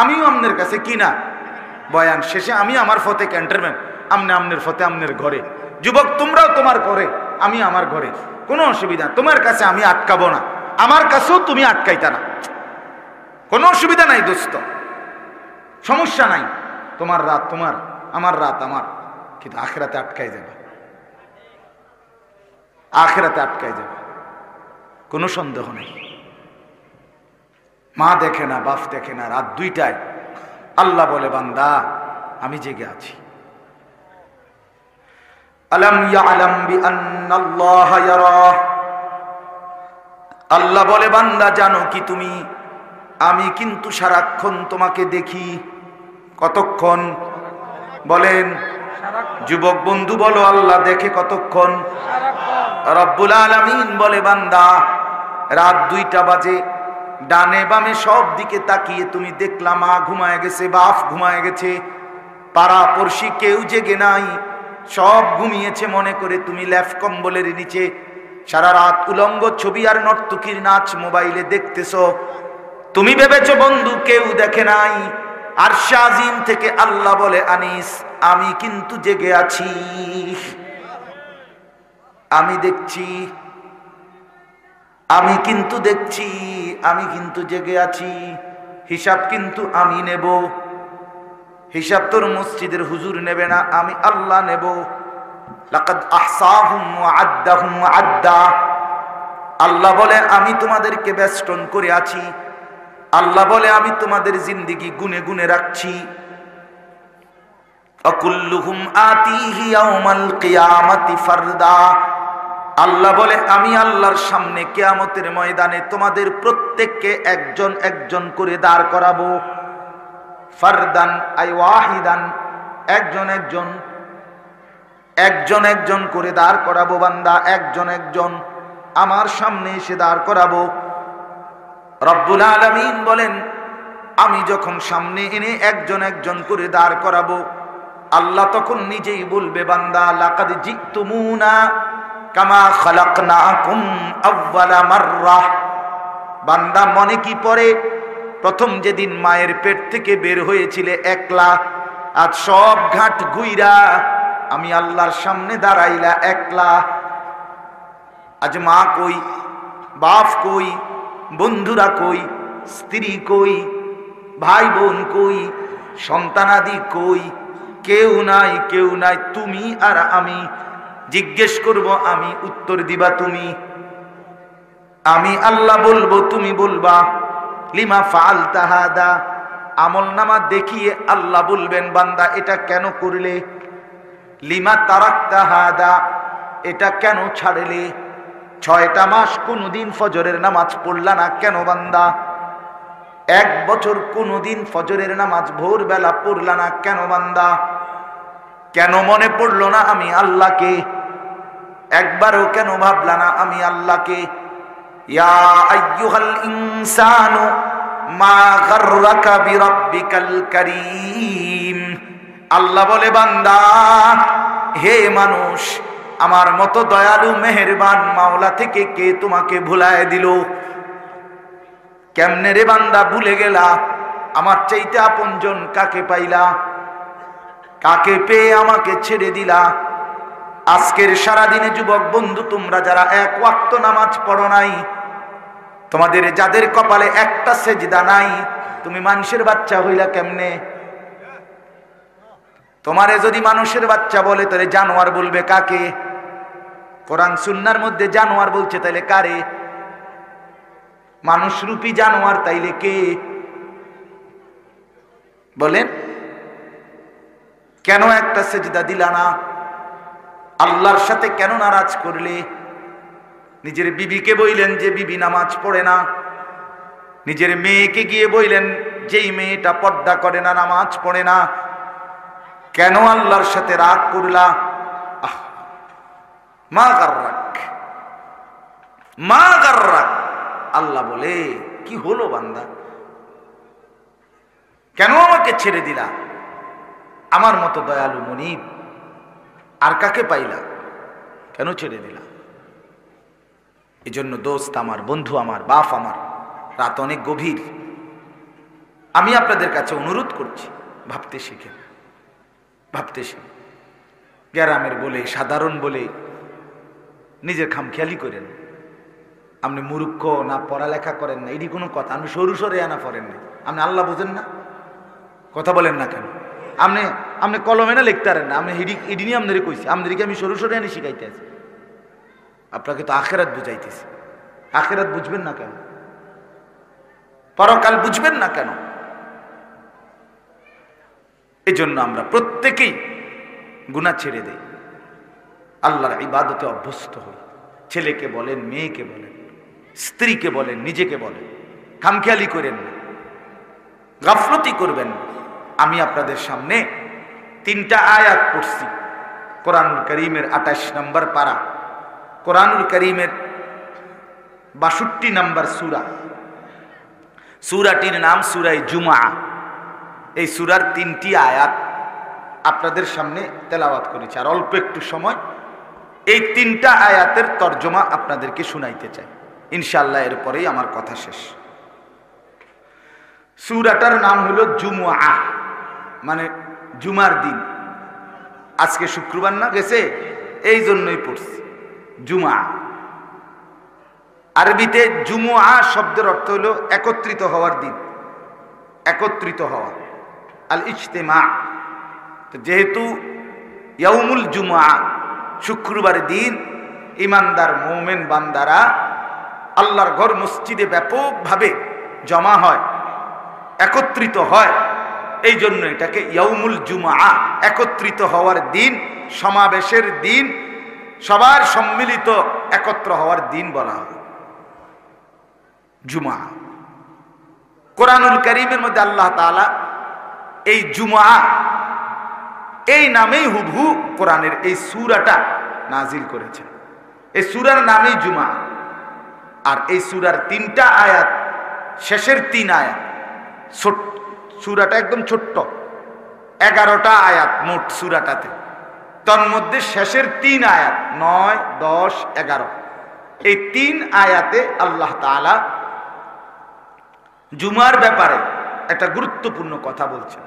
Speaker 1: আমিও আপনার কাছে কি না। বয়ান শেষে আমি আমার ফতে ক্যান্টারম্যান, আপনি আপনার ফতে আপনার ঘরে। যুবক তোমরাও তোমার ঘরে, আমি আমার ঘরে। কোনো অসুবিধা, তোমার কাছে আমি আটকাবো না, আমার কাছেও তুমি আটকাইতা না। কোনো অসুবিধা নাই দোস্ত, সমস্যা নাই। তোমার রাত তোমার, আমার রাত আমার, কিন্তু আখেরাতে আটকাই যাবে। আখেরাতে আটকাই যাবে, কোনো সন্দেহ নেই। মা দেখে না, বাপ দেখে না, রাত 2টায় আল্লাহ বলে বান্দা আমি জেগে আছি। আলাম ইয়ালাম বিআন্নাল্লাহ ইয়ারা, আল্লাহ বলে বান্দা জানো কি তুমি, আমি কিন্তু সারাক্ষণ তোমাকে দেখি। কতক্ষণ বলেন? যুবক বন্ধু বলো, আল্লাহ দেখে কতক্ষণ? রব্বুল আলামিন বলে বান্দা রাত 2টা বাজে, ডানে বামে সব দিকে তাকিয়ে তুমি দেখলা মা ঘুমায় গেছে, বাপ ঘুমায় গেছে, পাড়া পড়শি কেউ জেগে নাই, সব ঘুমিয়েছে মনে করে তুমি লেফ কম্বলের নিচে সারা রাত উলঙ্গ ছবি আর নর্তকীর নাচ মোবাইলে দেখতেছো। তুমি ভেবেছো বন্ধু কেউ দেখে নাই। আরশে আজিম থেকে আল্লাহ বলে আনিস আমি কিন্তু জেগে আছি, আমি দেখছি, আমি কিন্তু দেখছি, আমি কিন্তু জেগে আছি। হিসাব কিন্তু আমি নেব। হিসাব তোর মসজিদের হুজুর নেবে না, আমি আল্লাহ নেব। লাকাদ আহসাহুম ওয়া আদ্দাহুম আদ্দা। আল্লাহ বলে আমি তোমাদেরকে বেষ্টন করে আছি। আল্লাহ বলে আমি তোমাদের জিন্দেগি গুনে গুনে রাখছি। আকুল্লুহুম আতিহি ইয়াউমাল কিয়ামাতি ফারদা। আল্লাহ বলে আমি আল্লাহর সামনে কিয়ামতের ময়দানে তোমাদের প্রত্যেককে একজন একজন করে দাঁড় করাবো। ফারদান আই ওয়াহিদান, একজন একজন, একজন একজন করে দাঁড় করাবো বান্দা, একজন একজন আমার সামনে এসে দাঁড় করাবো। রব্বুল আলামিন বলেন আমি যখন সামনে এনে একজন একজন করে দাঁড় করাবো, আল্লাহ তখন নিজেই বলবে বান্দা লাকাদ জিতুমুনা কামা খালাকনাকুম আউয়ালা মাররা। বান্দা মনে কি পড়ে প্রথম যেদিন মায়ের পেট থেকে বের হয়েছিলে একলা, আজ সব ঘাট ঘুইরা আমি আল্লাহর সামনে দাঁড়াইলা একলা। আজ মা কই, বাপ কই, বন্ধুরা কই, স্ত্রী কই, ভাই বোন কই, সন্তানাদি কই, কেউ নাই, কেউ নাই, তুমি আর আমি। জিজ্ঞেস করব আমি, উত্তর দিবা তুমি। আমি আল্লাহ বলবো, তুমি বলবা লিমা ফাআলতা হাদা। আমলনামা দেখিয়ে আল্লাহ বলবেন বান্দা এটা কেন করলে? লিমা তারাকতা হাদা, এটা কেন ছাড়লে? 6টা মাস কোনদিন ফজরের নামাজ পড়লা না কেন বান্দা? 1 বছর কোনদিন ফজরের নামাজ ভোরবেলা পড়লা না কেন বান্দা? কেন মনে পড়লো না আমি আল্লাহকে? একবারও কেন ভাবলা না আমি আল্লাহকে? ইয়া আইয়ুহাল ইনসানু মা গাররাকা বিরাব্বিকাল কারীম। আল্লাহ বলে বান্দা হে মানুষ, আমার মতো দয়ালু মেহেরবান মাওলা থেকে কে তোমাকে ভুলায় দিল? কেমনে রে বান্দা ভুলে গেলা? আমার চাইতে আপনজন কাকে পাইলা? কাকে পেয়ে আমাকে ছেড়ে দিলা? আজকের সারাদিনে যুবক বন্ধু তোমরা যারা 1 ওয়াক্ত নামাজ পড়ো নাই, তোমাদের যাদের কপালে একটা সেজদা নাই, তুমি মানুষের বাচ্চা হইলা কেমনে? তোমারে যদি মানুষের বাচ্চা বলে তাহলে জানোয়ার বলবে কাকে? কোরআন সুন্নাহর মধ্যে জানোয়ার বলছে, তাইলে কারে? মানুষরূপী জানোয়ার তাইলে কে বলেন? কেন একটা সেজদা দিলা না? আল্লাহর সাথে কেন নারাজ করলে? নিজের বিবিকে বইলেন যে বিবি নামাজ পড়ে না, নিজের মেয়েকে গিয়ে বইলেন যেই মেয়েটা পর্দা করে না, নামাজ পড়ে না, কেন আল্লাহর সাথে রাগ করলা? মা গাররাক, মা গাররাক। আল্লাহ বলে কি হলো বান্দা, কেন আমাকে ছেড়ে দিলা? আমার মতো দয়ালু মনিব আর কাকে পাইলা? কেন ছেড়ে দিলা? এই জন্য দোস্ত আমার, বন্ধু আমার, বাপ আমার, রাত অনেক গভীর। আমি আপনাদের কাছে অনুরোধ করছি, ভাবতে শিখেন, ভাবতে শিখেন। গ্রামের বলে, সাধারণ বলে নিজের খামখেয়ালি করেন। আপনি মূর্খ না, পড়ালেখা করেন না, এটি কোনো কথা? আপনি সরু সরে আনা পড়েন না, আপনি আল্লাহ বোঝেন না? কথা বলেন না কেন? আপনি কলমে না লিখতে পারেন না, আপনি এডি নিয়ে আপনাদের কইছি, আপনাদেরকে আমি সরু সরে আনি শিখাইতে আছি। আপনাকে তো আখেরাত বুঝাইতেছি, আখেরাত বুঝবেন না কেন? পরকাল বুঝবেন না কেন? এই জন্য আমরা প্রত্যেকেই গুনাহ ছেড়ে দেই, আল্লাহর ইবাদতে অভ্যস্ত হই। ছেলেকে বলেন, মেয়েকে বলেন, স্ত্রীকে বলেন, নিজেকে বলেন, খামখেয়ালি করেন না, গাফলতি করবেন না। আমি আপনাদের সামনে 3টা আয়াত পড়ছি কোরআনুল কারীমের 28 নম্বর পারা, কোরআনুল কারীমের 62 নম্বর সূরা। সূরাটির নাম সূরায়ে জুমআ। এই সূরার 3টি আয়াত আপনাদের সামনে তেলাওয়াত করেছি, আর অল্প একটু সময় এই 3টা আয়াতের তর্জমা আপনাদেরকে শুনাইতে চাই ইনশাআল্লাহ। এরপরেই আমার কথা শেষ। সূরাটার নাম হলো জুমআ, মানে জুমার দিন। আজকে শুক্রবার না গেছে, এই জন্যই পড়ছি জুমআ। আরবিতে জুমআ শব্দের অর্থ হলো একত্রিত হওয়ার দিন, একত্রিত হওয়া, আল ইজতিমা। তো যেহেতু ইয়াউমুল জুমআ, শুক্রবারের দিন ইমানদার মুমিন বান্দারা আল্লাহর ঘর মসজিদে ব্যাপকভাবে জমা হয়, একত্রিত হয়, এই জন্য এটাকে ইয়াউমুল জুমআ, একত্রিত হওয়ার দিন, সমাবেশের দিন, সবার সম্মিলিত একত্র হওয়ার দিন বলা হয় জুমআ। কোরআনুল কারীমের মধ্যে আল্লাহ তাআলা এই জুমআ এই নামেই হুবহু কোরআনের এই সূরাটা নাজিল করেছেন। এই সূরার নামেই জুমআ। আর এই সূরার 3টা আয়াত, শেষের 3 আয়াত, সূরাটা একদম ছোট্ট, 11টা আয়াত মোট সূরাটাতে। তন্মধ্যে শেষের 3 আয়াত 9, 10, 11, এই 3 আয়াতে আল্লাহ তাআলা জুমার ব্যাপারে একটা গুরুত্বপূর্ণ কথা বলছেন।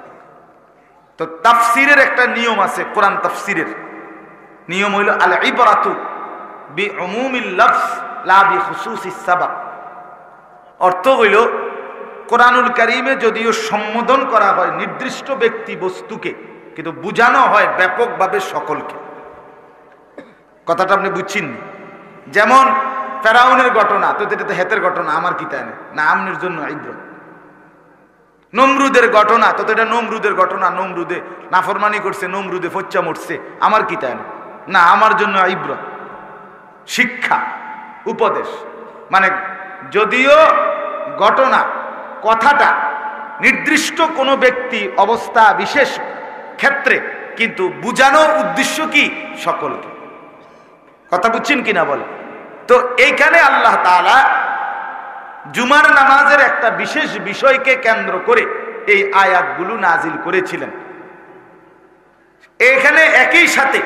Speaker 1: তো তাফসিরের একটা নিয়ম আছে, কোরআন তাফসিরের নিয়ম হইল আল ইবরাতু বিউমুমিল লফজ লা বিখুসুসিস সাবাব। অর্থ হইল কোরআনুল কারীমে যদিও সম্বোধন করা হয় নির্দিষ্ট ব্যক্তি বস্তুকে, কিন্তু বুঝানো হয় ব্যাপকভাবে সকলকে। কথাটা আপনি বুঝছেন? যেমন ফেরাউনের ঘটনা, তো এটা তো হেতের ঘটনা, আমার কি তাই না, আমনের জন্য ইবরত। নমরুদের ঘটনা, তো এটা নমরুদের ঘটনা, নমরুদে নাফরমানি করছে, নমরুদে ফচ্চা মরছে, আমার কি তাই না, আমার জন্য ইবরত, শিক্ষা, উপদেশ। মানে যদিও ঘটনা, কথাটা নির্দিষ্ট কোনো ব্যক্তি, অবস্থা, বিশেষ ক্ষেত্রে, কিন্তু বুঝানোর উদ্দেশ্য কি সকলকে। কথা বুঝছেন কিনা বলে? তো এইখানে আল্লাহ তাআলা জুমার নামাজের একটা বিশেষ বিষয়কে কেন্দ্র করে এই আয়াতগুলো নাজিল করেছিলেন। এখানে একই সাথে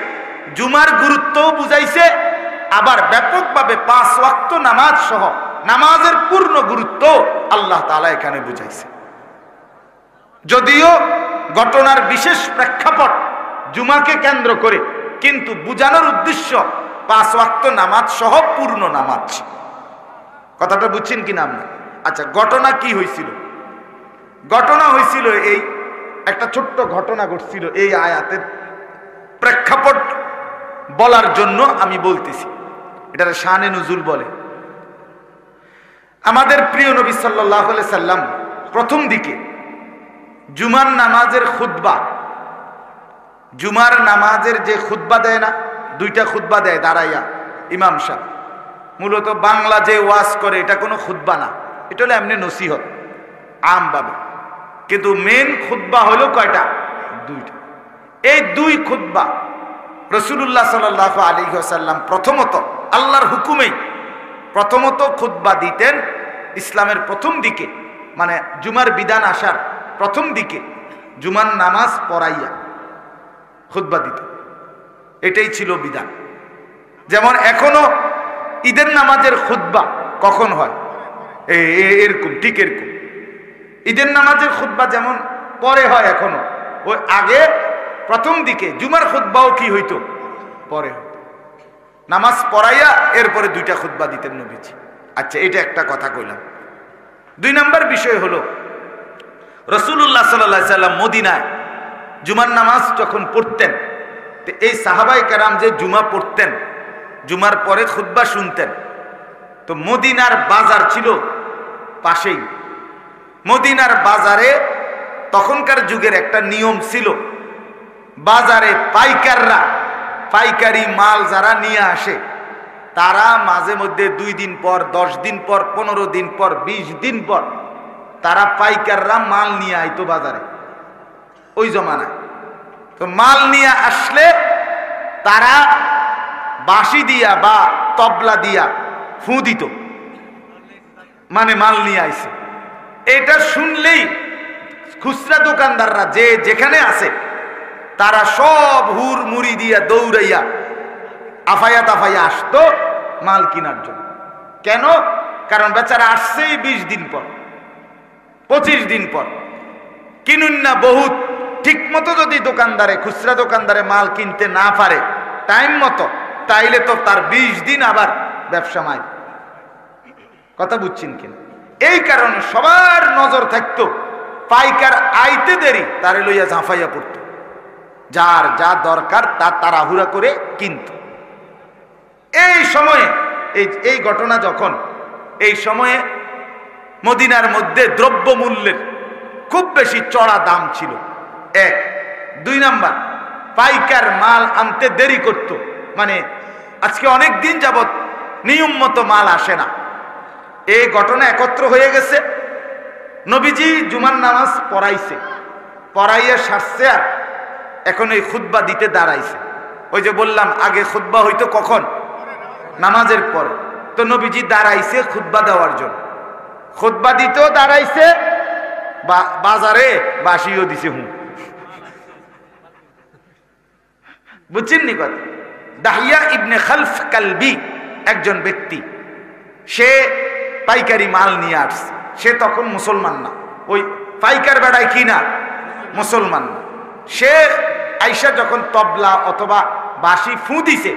Speaker 1: জুমার গুরুত্বও বুঝাইছে, আবার ব্যাপকভাবে 5 ওয়াক্ত নামাজ সহ নামাজের পূর্ণ গুরুত্ব আল্লাহ তাআলা এখানে বুঝাইছে। যদিও ঘটনার বিশেষ প্রেক্ষাপট জুমাকে কেন্দ্র করে, কিন্তু বুঝানোর উদ্দেশ্য 5 ওয়াক্ত নামাজ সহ পূর্ণ নামাজ। কথাটা বুঝছেন কিনা আপনি? আচ্ছা, ঘটনা কি হয়েছিল? ঘটনা হয়েছিল এই একটা ছোট্ট ঘটনা ঘটছিল এই আয়াতের প্রেক্ষাপট বলার জন্য আমি বলতেছি। এটার শানে নুজুল বলে। আমাদের প্রিয় নবী সাল্লাল্লাহু আলাইহি সাল্লাম প্রথম দিকে জুমার নামাজের খুতবা, জুমার নামাজের যে খুতবা দেয় না, দুইটা খুতবা দেয় দাঁড়াইয়া ইমাম সাহেব, মূলত বাংলা যে ওয়াজ করে এটা কোনো খুতবা না, এটা হলো এমনি নসিহত আমভাবে, কিন্তু মেন খুতবা হলো কয়টা? দুইটা। এই দুই খুতবা রাসূলুল্লাহ সাল্লাল্লাহু আলাইহি ওয়াসাল্লাম প্রথমত আল্লাহর হুকুমেই প্রথমত খুতবা দিতেন ইসলামের প্রথম দিকে, মানে জুমার বিধান আসার প্রথম দিকে জুমার নামাজ পড়াইয়া খুতবা দিতেন। এটাই ছিল বিধান। যেমন এখনো ঈদের নামাজের খুতবা কখন হয়? এরকম, ঠিক এরকম ঈদের নামাজের খুতবা যেমন পরে হয় এখনো, ওই আগে প্রথম দিকে জুমার খুতবাও কি হইতো? পরে হইতো। নামাজ পড়াইয়া এরপরে দুইটা খুতবা দিতেন নবীজি। আচ্ছা, এটা একটা কথা কইলাম। দুই নাম্বার বিষয় হলো রাসূলুল্লাহ সাল্লাল্লাহু আলাইহি সাল্লাম মদিনায় জুমার নামাজ যখন পড়তেন, তো এই সাহাবায়ে কেরাম যে জুমা পড়তেন, জুমার পরে খুতবা শুনতেন, তো মদিনার বাজার ছিল পাশেই। মদিনার বাজারে তখনকার যুগের একটা নিয়ম ছিল, বাজারে পাইকাররা, পাইকারি মাল যারা নিয়ে আসে, তারা মাঝে মধ্যে 2 দিন পর, 10 দিন পর, 15 দিন পর, 20 দিন পর তারা পাইকাররা মাল নিয়ে আইতো বাজারে ওই জমানায়। তো মাল নিয়ে আসলে তারা বাঁশি দিয়া বা তবলা দিয়া ফু দিত, মানে মাল নিয়ে আইছে। এটা শুনলেই খুচরা দোকানদাররা যে যেখানে আছে তারা সব হুর মুড়ি দিয়া দৌড়াইয়া আফাইয়া তাফাইয়া আসতো মাল কেনার জন্য। কেন? কারণ বেচারা আসছেই 20 দিন পর, 25 দিন পর, কিনুন না বহুত। ঠিক মতো যদি দোকানদারে, খুচরা দোকানদারে মাল কিনতে না পারে টাইম মতো, তাইলে তো তার 20 দিন আবার ব্যবসা মাই। কথা বুঝছেন কিনা? এই কারণে সবার নজর থাকতো, পাইকার আইতে দেরি তারে লইয়া ঝাঁফাইয়া পড়তো, যার যা দরকার তা তাড়াহুড়া করে কিনত। এই সময়ে এই ঘটনা যখন, এই সময়ে মদিনার মধ্যে দ্রব্য মূল্যের খুব বেশি চড়া দাম ছিল, 1। 2 নাম্বার, পাইকার মাল আনতে দেরি করত, মানে আজকে অনেক দিন যাবত নিয়ম মতো মাল আসে না। এই ঘটনা একত্র হয়ে গেছে। নবীজি জুমার নামাজ পড়াইছে, পড়াইয়া সারছে, আর এখন এই খুতবা দিতে দাঁড়াইছে। ওই যে বললাম আগে খুতবা হইতো কখন? নামাজের পরে। তো নবীজি দাঁড়াইছে খুতবা দেওয়ার জন্য, খুতবা দিতেও দাঁড়াইছে, বাজারে বাসিও দিছে। বুঝছেন নি কথা? দাহিয়া ইবনে খালফ কালবি একজন ব্যক্তি, সে পাইকারি মাল নিয়ে আসছে। সে তখন মুসলমান না, ওই পাইকার বেড়ায় কি না, মুসলমান না। সে আইসা যখন তবলা অথবা বাঁশি ফু দিছে,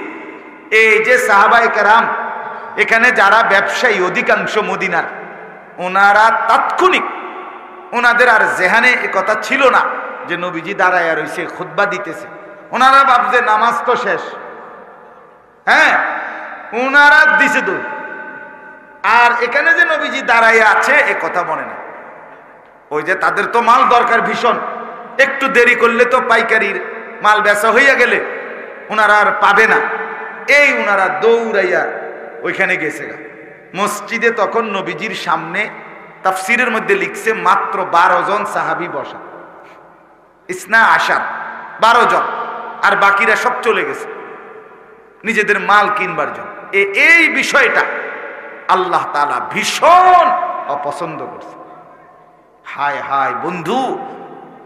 Speaker 1: এই যে সাহাবায়ে কেরাম এখানে যারা ব্যবসায়ী অধিকাংশ মদিনার, ওনারা তাৎক্ষণিক, ওনাদের আর জেহানে এ কথা ছিল না যে নবীজি দাঁড়ায় রইছে খুতবা দিতেছে। ওনারা ভাবছে নামাজ তো শেষ, হ্যাঁ, ওনারা দিছে দৌড়, আর এখানে যে নবীজি দাঁড়ায় আছে এ কথা মনে না। ওই যে তাদের তো মাল দরকার ভীষণ, একটু দেরি করলে তো পাইকারির মাল বেচা হইয়া গেলে ওনারা আর পাবে না। এই ওনারা দৌড়াইয়া ওইখানে গেছে। মসজিদে তখন নবীজির সামনে তাফসিরের মধ্যে লিখছে মাত্র 12 জন সাহাবী বসা, ইসনা আশার, 12 জন, আর বাকিরা সব চলে গেছে নিজেদের মাল কিনবার জন্য। এই বিষয়টা আল্লাহ তাআলা ভীষণ অপছন্দ করছে। হায় হায় বন্ধু,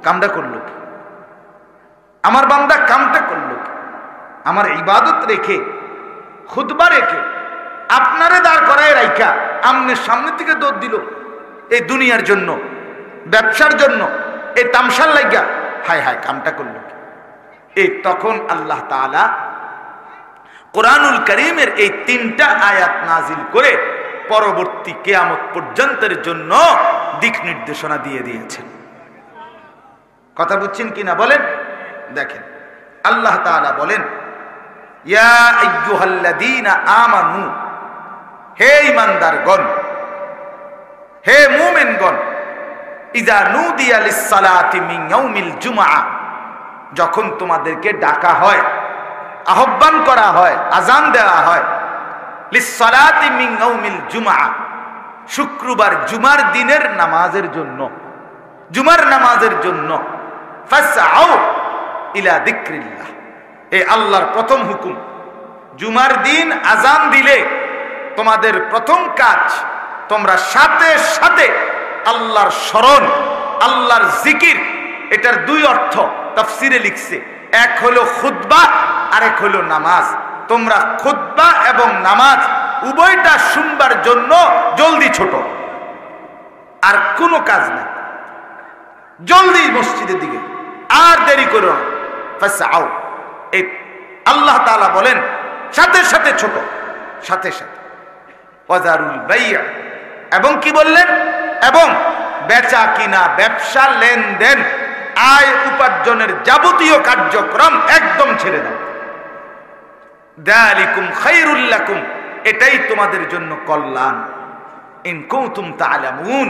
Speaker 1: কামটা করলো কি? আমার বান্দা কামটা করলো কি? আমার ইবাদত রেখে, খুতবা রেখে, আপনারে দাঁড় করায় রাইখা আমনের সামনে থেকে দৌড় দিল এই দুনিয়ার জন্য, ব্যবসার জন্য, এই তামসার লাগা। হায় হায়, কামটা করলো কি? এই তখন আল্লাহ তাআলা কোরআনুল কারীমের এই 3টা আয়াত নাজিল করে পরবর্তী কিয়ামত পর্যন্তের জন্য দিক নির্দেশনা দিয়ে দিয়েছেন। কথা বুঝছেন কিনা বলেন? দেখেন আল্লাহ তাআলা বলেন, ইয়া আইয়ুহাল্লাযীনা আমানু, হে ঈমানদারগণ, হে মুমিনগণ, ইযা নুদিয়া লিস-সালাতি মিন ইয়াউমিল জুমআ, যখন তোমাদেরকে ডাকা হয়, আহ্বান করা হয়, আযান দেওয়া হয়, লিস-সালাতি মিন ইয়াউমিল জুমআ, শুক্রবার জুমার দিনের নামাজের জন্য, জুমার নামাজের জন্য, ফাসআউ ইলা যিকরিল্লাহ, এই আল্লাহর প্রথম হুকুম। জুমার দিন আযান দিলে তোমাদের প্রথম কাজ, তোমরা সাথে সাথে আল্লাহর স্মরণ, আল্লাহর জিকির। এটার দুই অর্থ তাফসিরে লিখছে, এক হলো খুতবা আর এক হলো নামাজ। তোমরা খুতবা এবং নামাজ উভয়টা শুনবার জন্য জলদি ছোট, আর কোনো কাজ নাই, জলদি মসজিদের দিকে, আর দেরি করো না। ফাসআউ, এই আল্লাহ তাআলা বলেন সাথে সাথে ছোট, সাথে সাথে। ওয়াজারুল বাই'a, এবং কি বললেন? এবং বেচা কিনা, ব্যবসা, লেনদেন, আয় উপার্জনের যাবতীয় কার্যক্রম একদম ছেড়ে দাও। যালিকুম খায়রুল লাকুম, এটাই তোমাদের জন্য কল্যাণ। ইন কুনতুম তা'লামুন,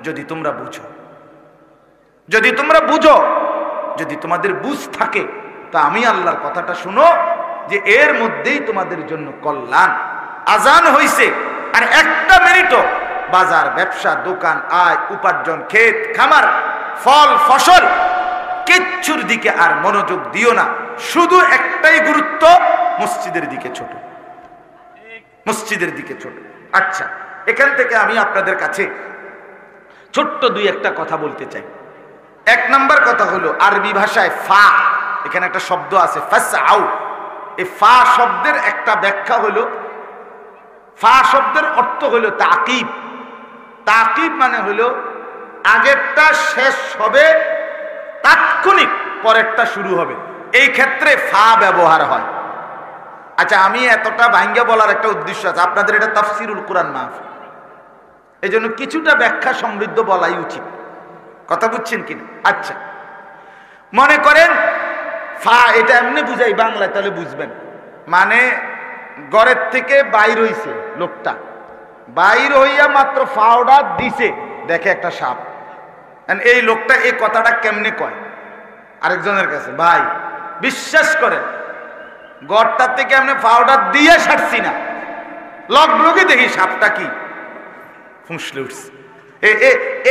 Speaker 1: যদি তোমরা বুঝো, যদি তোমরা বুঝো, যদি তোমাদের বুঝ থাকে, তা আমি আল্লাহর কথাটা শুনো যে এর মধ্যেই তোমাদের জন্য কল্যাণ। আজান হইছে, আর একটা মিনিটও বাজার, ব্যবসা, দোকান, আয় উপার্জন, ক্ষেত খামার, ফল ফসল, কিচ্ছুর দিকে আর মনোযোগ দিও না। শুধু একটাই গুরুত্ব, মসজিদের দিকে ছোট, মসজিদের দিকে ছোট। আচ্ছা, এখান থেকে আমি আপনাদের কাছে ছোট্ট দুই একটা কথা বলতে চাই। এক নাম্বার কথা হলো, আরবি ভাষায় ফা, এখানে একটা শব্দ আছে ফাসআউ। এই ফা শব্দের একটা ব্যাখ্যা হলো, ফা শব্দের অর্থ হলো তাকিব। তাকিব মানে হলো আগেরটা শেষ হবে, তাৎক্ষণিক পরেরটা শুরু হবে, এই ক্ষেত্রে ফা ব্যবহার হয়। আচ্ছা, আমি এতটা ভাঙ্গা বলার একটা উদ্দেশ্য আছে, আপনাদের এটা তাফসিরুল কুরআন মাহফিল, এই জন্য কিছুটা ব্যাখ্যা সমৃদ্ধ বলাই উচিত। কথা বুঝছেন কিনা? আচ্ছা, মনে করেন ফা, এটা এমনি বুঝাই বাংলায়, তাহলে বুঝবেন। মানে ঘরের থেকে বাইর হইছে লোকটা, বাইর হইয়া মাত্র ফাওটা দিছে, দেখে একটা সাপ। এই লোকটা এই কথাটা কেমনে কয় আরেকজনের কাছে? ভাই বিশ্বাস করেন, ঘরটা থেকে আমি ফাওটা দিয়ে ছাড়ছি না, লগে দেখি সাপটা কি ফুঁসলে উঠছে।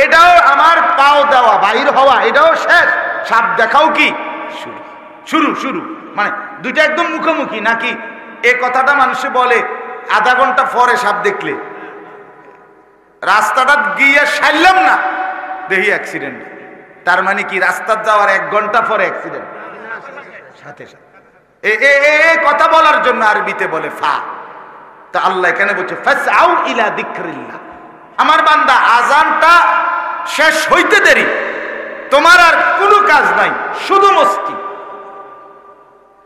Speaker 1: এটাও আমার পাও দেওয়া, বাইর হওয়া, এটাও শেষ, সাপ দেখাও কি শুরু, শুরু শুরু, মানে দুইটা একদম মুখোমুখি। নাকি এই কথাটা মানুষে বলে আধা ঘন্টা পরে সাপ দেখলে, রাস্তাটা গিয়ে সারলাম না দেখি অ্যাক্সিডেন্ট। তার মানে কি রাস্তার যাওয়ার 1 ঘন্টা পরে অ্যাক্সিডেন্ট, সাথে সাথে। এই কথা বলার জন্য আরবিতে বলে ফা। তা আল্লাহ এখানে বলছে ফাসআউ ইলা যিকরিল্লাহ, আমার বান্দা আজানটা শেষ হইতে দেরি, তোমার আর কোনো কাজ নাই, শুধু মসজিদ,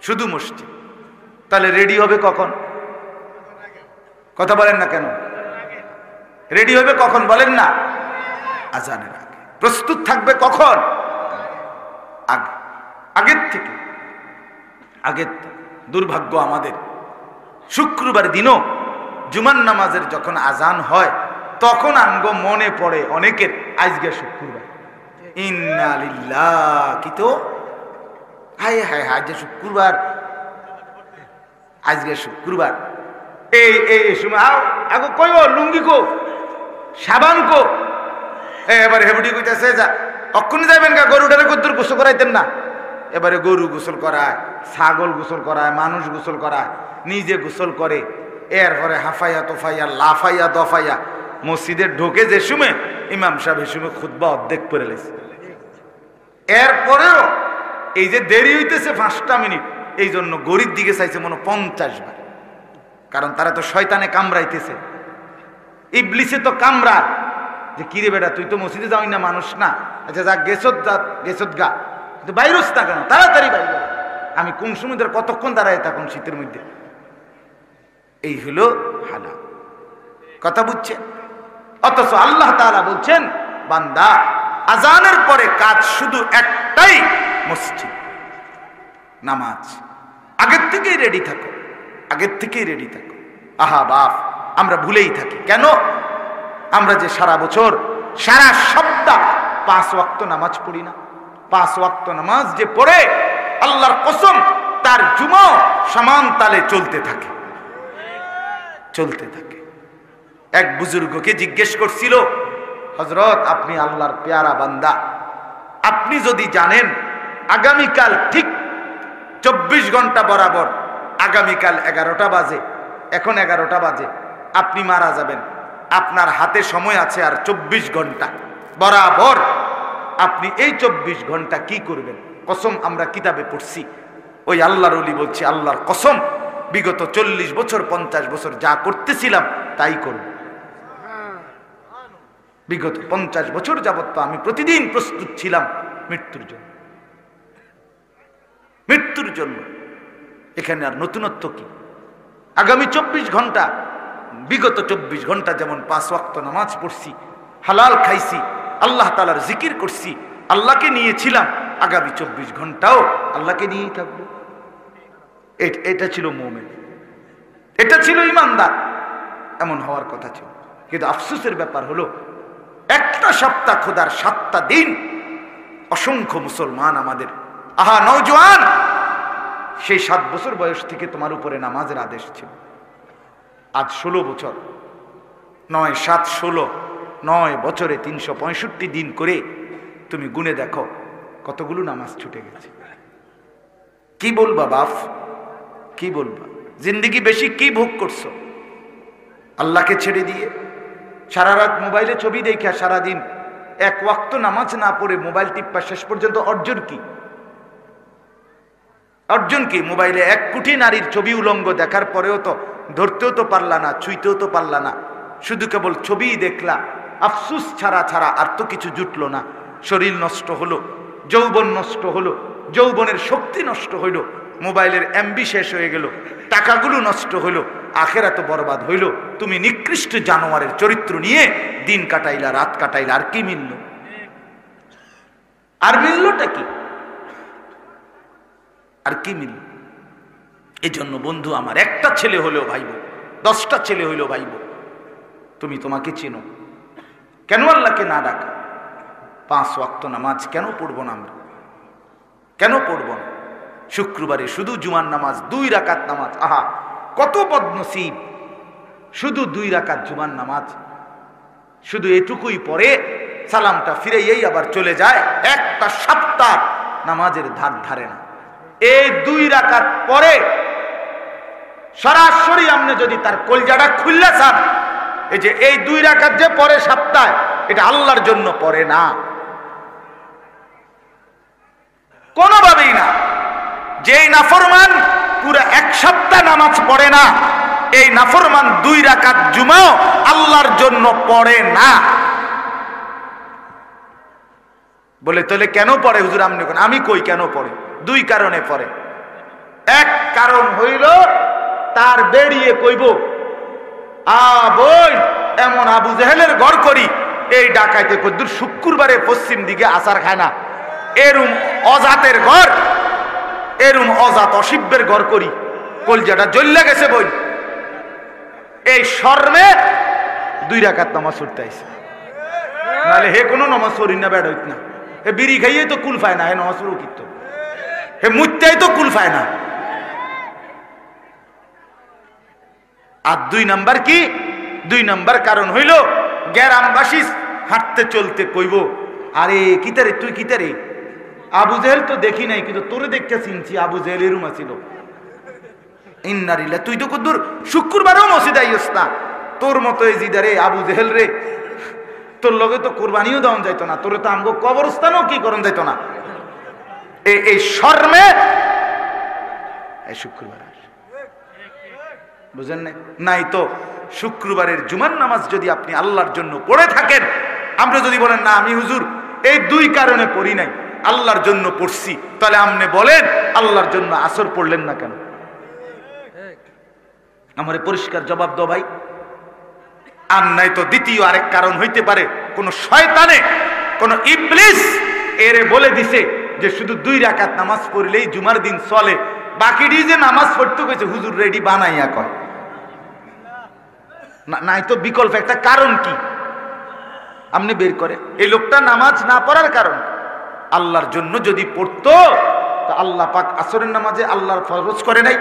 Speaker 1: শুধু মসজিদ। তাহলে রেডি হবে কখন? কথা বলেন না কেন? রেডি হবে কখন বলেন না? আজানের আগে। প্রস্তুত থাকবে কখন? আগে, আগের থেকে। আগের দুর্ভাগ্য আমাদের, শুক্রবার দিনও জুমার নামাজের যখন আজান হয়, তখন আমগো মনে পড়ে অনেকের আজকে শুক্রবার, ইন্না লিল্লাহ, কি তো হায় হায় হায়, যে শুক্রবার, আজকে শুক্রবার। এই সময় আগো কই লুঙ্গি কো, সাবান কো, এবারে হেবুটি কইতেছে যা অক্ষুনি যাবেন গা, গরুটারে কদ্দুর গোসল করাইতেন না। এবারে গরু গোসল করায়, ছাগল গোসল করায়, মানুষ গোসল করায়, নিজে গোসল করে, এরপরে হাফাইয়া তোফাইয়া লাফাইয়া দফাইয়া মসজিদের ঢোকে যে সময় ইমাম সাহেব এই সময় খুতবা অর্ধেক পড়ে লেছে। এরপরেও এই যে দেরি হইতেছে 5টা মিনিট, এই জন্য গরিব দিকে চাইছে মনে 50 বার, কারণ তারা তো শয়তানে কামড়াইতেছে, ইবলিসে তো কামড়া, যে কিরে বেটা তুই তো মসজিদে যাওই না, মানুষ না, আচ্ছা যা গেছত গা, কিন্তু বাইরস না কেন, তাড়াতাড়ি বাইরে। আমি কোন সময় ধরে কতক্ষণ দাঁড়ায় তখন শীতের মধ্যে। এই হলো হালা। কথা বুঝছেন? অথচ আল্লাহ তাআলা বলছেন বান্দা আজানের পরে কাজ শুধু একটাই, মসজিদ, নামাজ। আগের থেকেই রেডি থাকো, আগের থেকেই রেডি থাকো। আহা বাপ, আমরা ভুলেই থাকি। কেন? আমরা যে সারা বছর সারা সপ্তাহ 5 ওয়াক্ত নামাজ পড়ি না। 5 ওয়াক্ত নামাজ যে পড়ে, আল্লাহর কসম তার জুমা সমান তালে চলতে থাকে, চলতে থাকে। এক বুজুর্গকে জিজ্ঞেস করছিল, হযরত আপনি আল্লাহর পেয়ারা বান্দা, আপনি যদি জানেন আগামীকাল ঠিক 24 ঘন্টা বরাবর, আগামীকাল 11টা বাজে, এখন 11টা বাজে, আপনি মারা যাবেন, আপনার হাতে সময় আছে আর 24 ঘন্টা বরাবর, আপনি এই 24 ঘন্টা কি করবেন? কসম, আমরা কিতাবে পড়ছি, ওই আল্লাহর ওলি বলছি, আল্লাহর কসম বিগত 40 বছর 50 বছর যা করতেছিলাম তাই করব। বিগত 50 বছর যাবত তো আমি প্রতিদিন প্রস্তুত ছিলাম মৃত্যুর জন্য, মৃত্যুর জন্য। এখানে আর নতুনত্ব কি? আগামী 24 ঘন্টা, বিগত 24 ঘন্টা যেমন 5 ওয়াক্ত নামাজ পড়ছি, হালাল খাইছি, আল্লাহ তাআলার জিকির করছি, আল্লাহকে নিয়েছিলাম, আগামী 24 ঘন্টাও আল্লাহকে নিয়েই থাকবো। এটা ছিল মুমিন, এটা ছিল ইমানদার, এমন হওয়ার কথা ছিল। কিন্তু আফসোসের ব্যাপার হলো, একটা সপ্তাহ খোদার 7টা দিন অসংখ্য মুসলমান আমাদের, আহা নওজোয়ান, সেই 7 বছর বয়স থেকে তোমার উপরে নামাজের আদেশ ছিল, আজ 16 বছর, 9 7 16, 9 বছরে 365 দিন করে তুমি গুনে দেখো কতগুলো নামাজ ছুটে গেছে। কি বলবা বাপ, কি বলবা? জিন্দেগি বেশি কি ভোগ করছো আল্লাহকে ছেড়ে দিয়ে? সারা রাত মোবাইলে ছবি দেখা, সারাদিন 1 ওয়াক্ত নামাজ না পড়ে মোবাইল টিপ্পা, শেষ পর্যন্ত অর্জন কি? অর্জন কি? মোবাইলে 1 কোটি নারীর ছবি উলঙ্গ দেখার পরেও তো ধরতেও তো পারলা না, ছুঁইতেও তো পারলা না, শুধু কেবল ছবিই দেখলা। আফসুস ছাড়া আর তো কিছু জুটলো না। শরীর নষ্ট হলো, যৌবন নষ্ট হলো, যৌবনের শক্তি নষ্ট হইল, মোবাইলের এমবি শেষ হয়ে গেল, টাকাগুলো নষ্ট হইল, আখেরাত বরবাদ হইল। তুমি নিকৃষ্ট জানোয়ারের চরিত্র নিয়ে দিন কাটাইলা, রাত কাটাইলা, আর কি মিলল? আর মিললটা কি? আর কি মিলল? এই জন্য বন্ধু আমার, একটা ছেলে হলেও ভাইব, 10টা ছেলে হইলেও ভাইব, তুমি তোমাকে চেনো। কেন আল্লাহকে না ডাকা? 5 ওয়াক্ত নামাজ কেন পড়বো না আমরা? কেন পড়বো না? শুক্রবারে শুধু জুমার নামাজ, 2 রাকাত নামাজ, আহা কত বদনসিব, শুধু 2 রাকাত জুমার নামাজ, শুধু এটুকুই পরে সালামটা ফিরেই আবার চলে যায়, একটা সপ্তাহ নামাজের ধার ধারে না। এই 2 রাকাত পরে সরাসরি আপনি যদি তার কলজাটা খুললে চান, এই যে এই 2 রাকাত যে পরে সপ্তাহে, এটা আল্লাহর জন্য পড়ে না, কোনোভাবেই না। যেই নাফরমান পুরো 1 সপ্তাহ নামাজ পড়ে না, এই নাফরমান 2 রাকাত জুমাও আল্লাহর জন্য পড়ে না। বলে তাহলে কেন পড়ে হুজুর? আমি কই কেন পড়ে? 2 কারণে পড়ে। এক কারণ হইল, তার বেরিয়ে কইব, বোন এমন আবু জেহেলের ঘর করি, এই ডাকাইতে কদ্দুর শুক্রবারে পশ্চিম দিকে আসার খায় না, এরুম অজাতের ঘর, এরুম অজাত অসিব্যের ঘর করি, কলজাটা জ্বল্লা গেছে বই। এই শর্মে 2 রাকাত নামাজ পড়তে আইছে, নাহলে হে কোনো নামাজ পড়ি না, বেড় হইত না। হে বিড়ি খাইয়ে তো কুল পায় না, হে নামাজ পড়ো কিন্তু, হে মুত্তাই তো কুল পায় না। আর 2 নাম্বার কি? 2 নাম্বার কারণ হইল, গ্রামবাসী হাঁটতে চলতে কইব, আরে কিতারে তুই কিতারে? আবু জেহেল তো দেখি নাই, কিন্তু তোরে দেখতে চিনছি, আবু জেহেল এরুম আছিল। ইন্নারিল্লাহ, তুই তো কদ্দুর শুক্রবারেও মসজিদে আইস না, তোর মতো এই জিদারে আবু জেহেল রে, তোর লগে তো কোরবানিও দেওয়া যাইতো না, তোরে তো আমগো কবরস্থানও কি করন যাইতো না। এই শর্মে এই শুক্রবার বুঝেন নাই তো? শুক্রবারের জুমার নামাজ যদি আপনি আল্লাহর জন্য পড়ে থাকেন, আমরা যদি বলেন না আমি হুজুর এই 2 কারণে পড়ি নাই, আল্লাহর জন্য পড়ছি, তাহলে আপনি বলেন আল্লাহর জন্য আসর পড়লেন না কেন? আমারে পরিষ্কার জবাব দাও ভাই। আর নাই তো দ্বিতীয় আরেক কারণ হইতে পারে, কোন শয়তানে কোন ইবলিস এরে বলে দিছে যে শুধু 2 রাকাত নামাজ পড়লেই জুমার দিন চলে, বাকি যে নামাজ পড়তে কইছে হুজুর রেডি বানাইয়া কয় নাই তো বিকল্প একটা কারণ কি আপনি বের করে। এই লোকটা নামাজ না পড়ার কারণ আল্লাহর জন্য যদি পড়তো তো আল্লাহ পাক আসরের নামাজে আল্লাহর ফরজ করে নাই,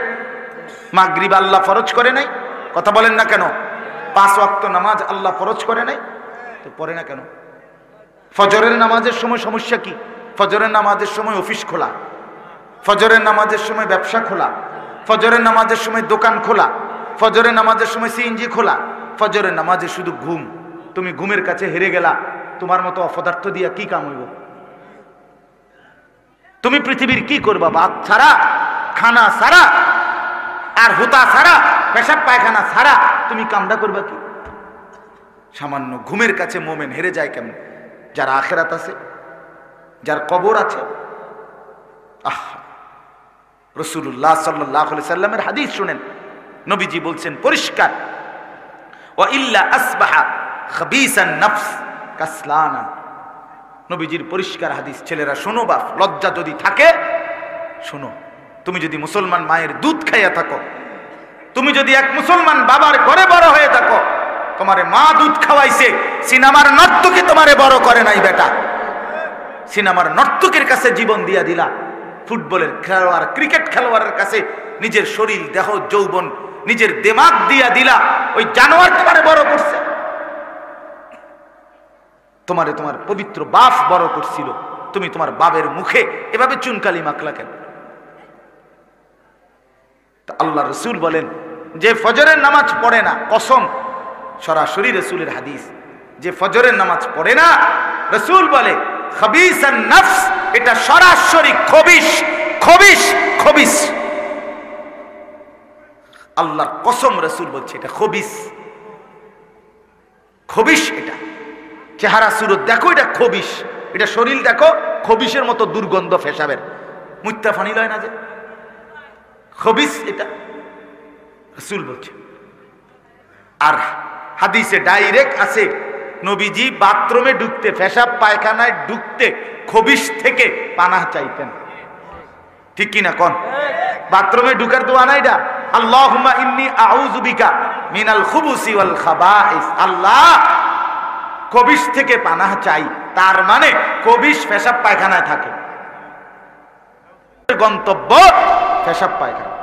Speaker 1: মাগরিব আল্লাহ ফরজ করে নাই, কথা বলেন না কেন? 5 ওয়াক্ত নামাজ আল্লাহ ফরজ করে নাই, তো পড়ে না কেন? ফজরের নামাজের সময় সমস্যা কি? ফজরের নামাজের সময় অফিস খোলা, ফজরের নামাজের সময় ব্যবসা খোলা, ফজরের নামাজের সময় দোকান খোলা, ফজরের নামাজের সময় সিএনজি খোলা, ফজরের নামাজে শুধু ঘুম। তুমি ঘুমের কাছে হেরে গেলা, তোমার মতো অপদার্থ দিয়া কি কাম হইব? তুমি পৃথিবীর কি করবা? ভাত ছাড়া, খানা ছাড়া, আর হুতা ছাড়া, পেশাব পায়খানা ছাড়া তুমি কামটা করবা কি? সামান্য ঘুমের কাছে মোমেন হেরে যায় কেমন? যার আখিরাত আছে, যার কবর আছে। রাসূলুল্লাহ সাল্লাল্লাহু আলাইহি সাল্লামের হাদিস শুনেন, নবীজি বলছেন পরিষ্কার, ওয়া ইল্লা আসবাহা খাবিসান নফস কাসলানা। নবীজির পরিষ্কার হাদিস। ছেলেরা শোনো, বাপ লজ্জা যদি থাকে শোনো। তুমি যদি মুসলমান মায়ের দুধ খাইয়া থাকো, তুমি যদি এক মুসলমান বাবার ঘরে বড় হয়ে থাকো, তোমারে মা দুধ খাওয়াইছে, সিনেমার নর্তকী তোমারে বড় করে নাই বেটা। সিনেমার নর্তকের কাছে জীবন দিয়া দিলা, ফুটবলের খেলোয়াড়, ক্রিকেট খেলোয়াড়ের কাছে নিজের শরীর, দেহ, যৌবন, নিজের দিমাগ দিয়া দিলা। ওই জানোয়ার তোমারে বড় করছে। তোমারে তোমার পবিত্র বাপ বড় করছিল, তুমি তোমার বাবের মুখে এভাবে চুনকালি মাখলা কেন? আল্লাহ রসুল বলেন যে ফজরের নামাজ পড়ে না, কসম, সরাসরি রসুলের হাদিস, যে ফজরের নামাজ পড়ে না, রসুল বলে খবিসান নফস, এটা সরাসরি খবিস, খবিস, খবিস। আল্লাহর কসম, রসুল বলছে এটা খবিস, খবিস। এটা চেহারা সুরত দেখো, এটা খবিস। এটা শরীর দেখো, খবিসের মতো দুর্গন্ধ ফেসাবের, মুত্তা ফানি লয় না যে খবিস, এটা রাসূল বলছে। আর হাদিসে ডাইরেক্ট আছে, নবীজি বাথরুমে ঢুকতে, পেশাব পায়খানায় ঢুকতে খবিস থেকে পানাহ চাইতেন। ঠিক কি না কোন? বাথরুমে ঢুকার দোয়া না এটা? আল্লাহুম্মা ইন্নী আউযু বিকা মিনাল খুবুসি ওয়াল খাবাইস। আল্লাহ, খবিস থেকে পানাহ চাই, তার মানে খবিস পেশাব পায়খানায় থাকে, গন্তব্য পেশাব পায়খানা।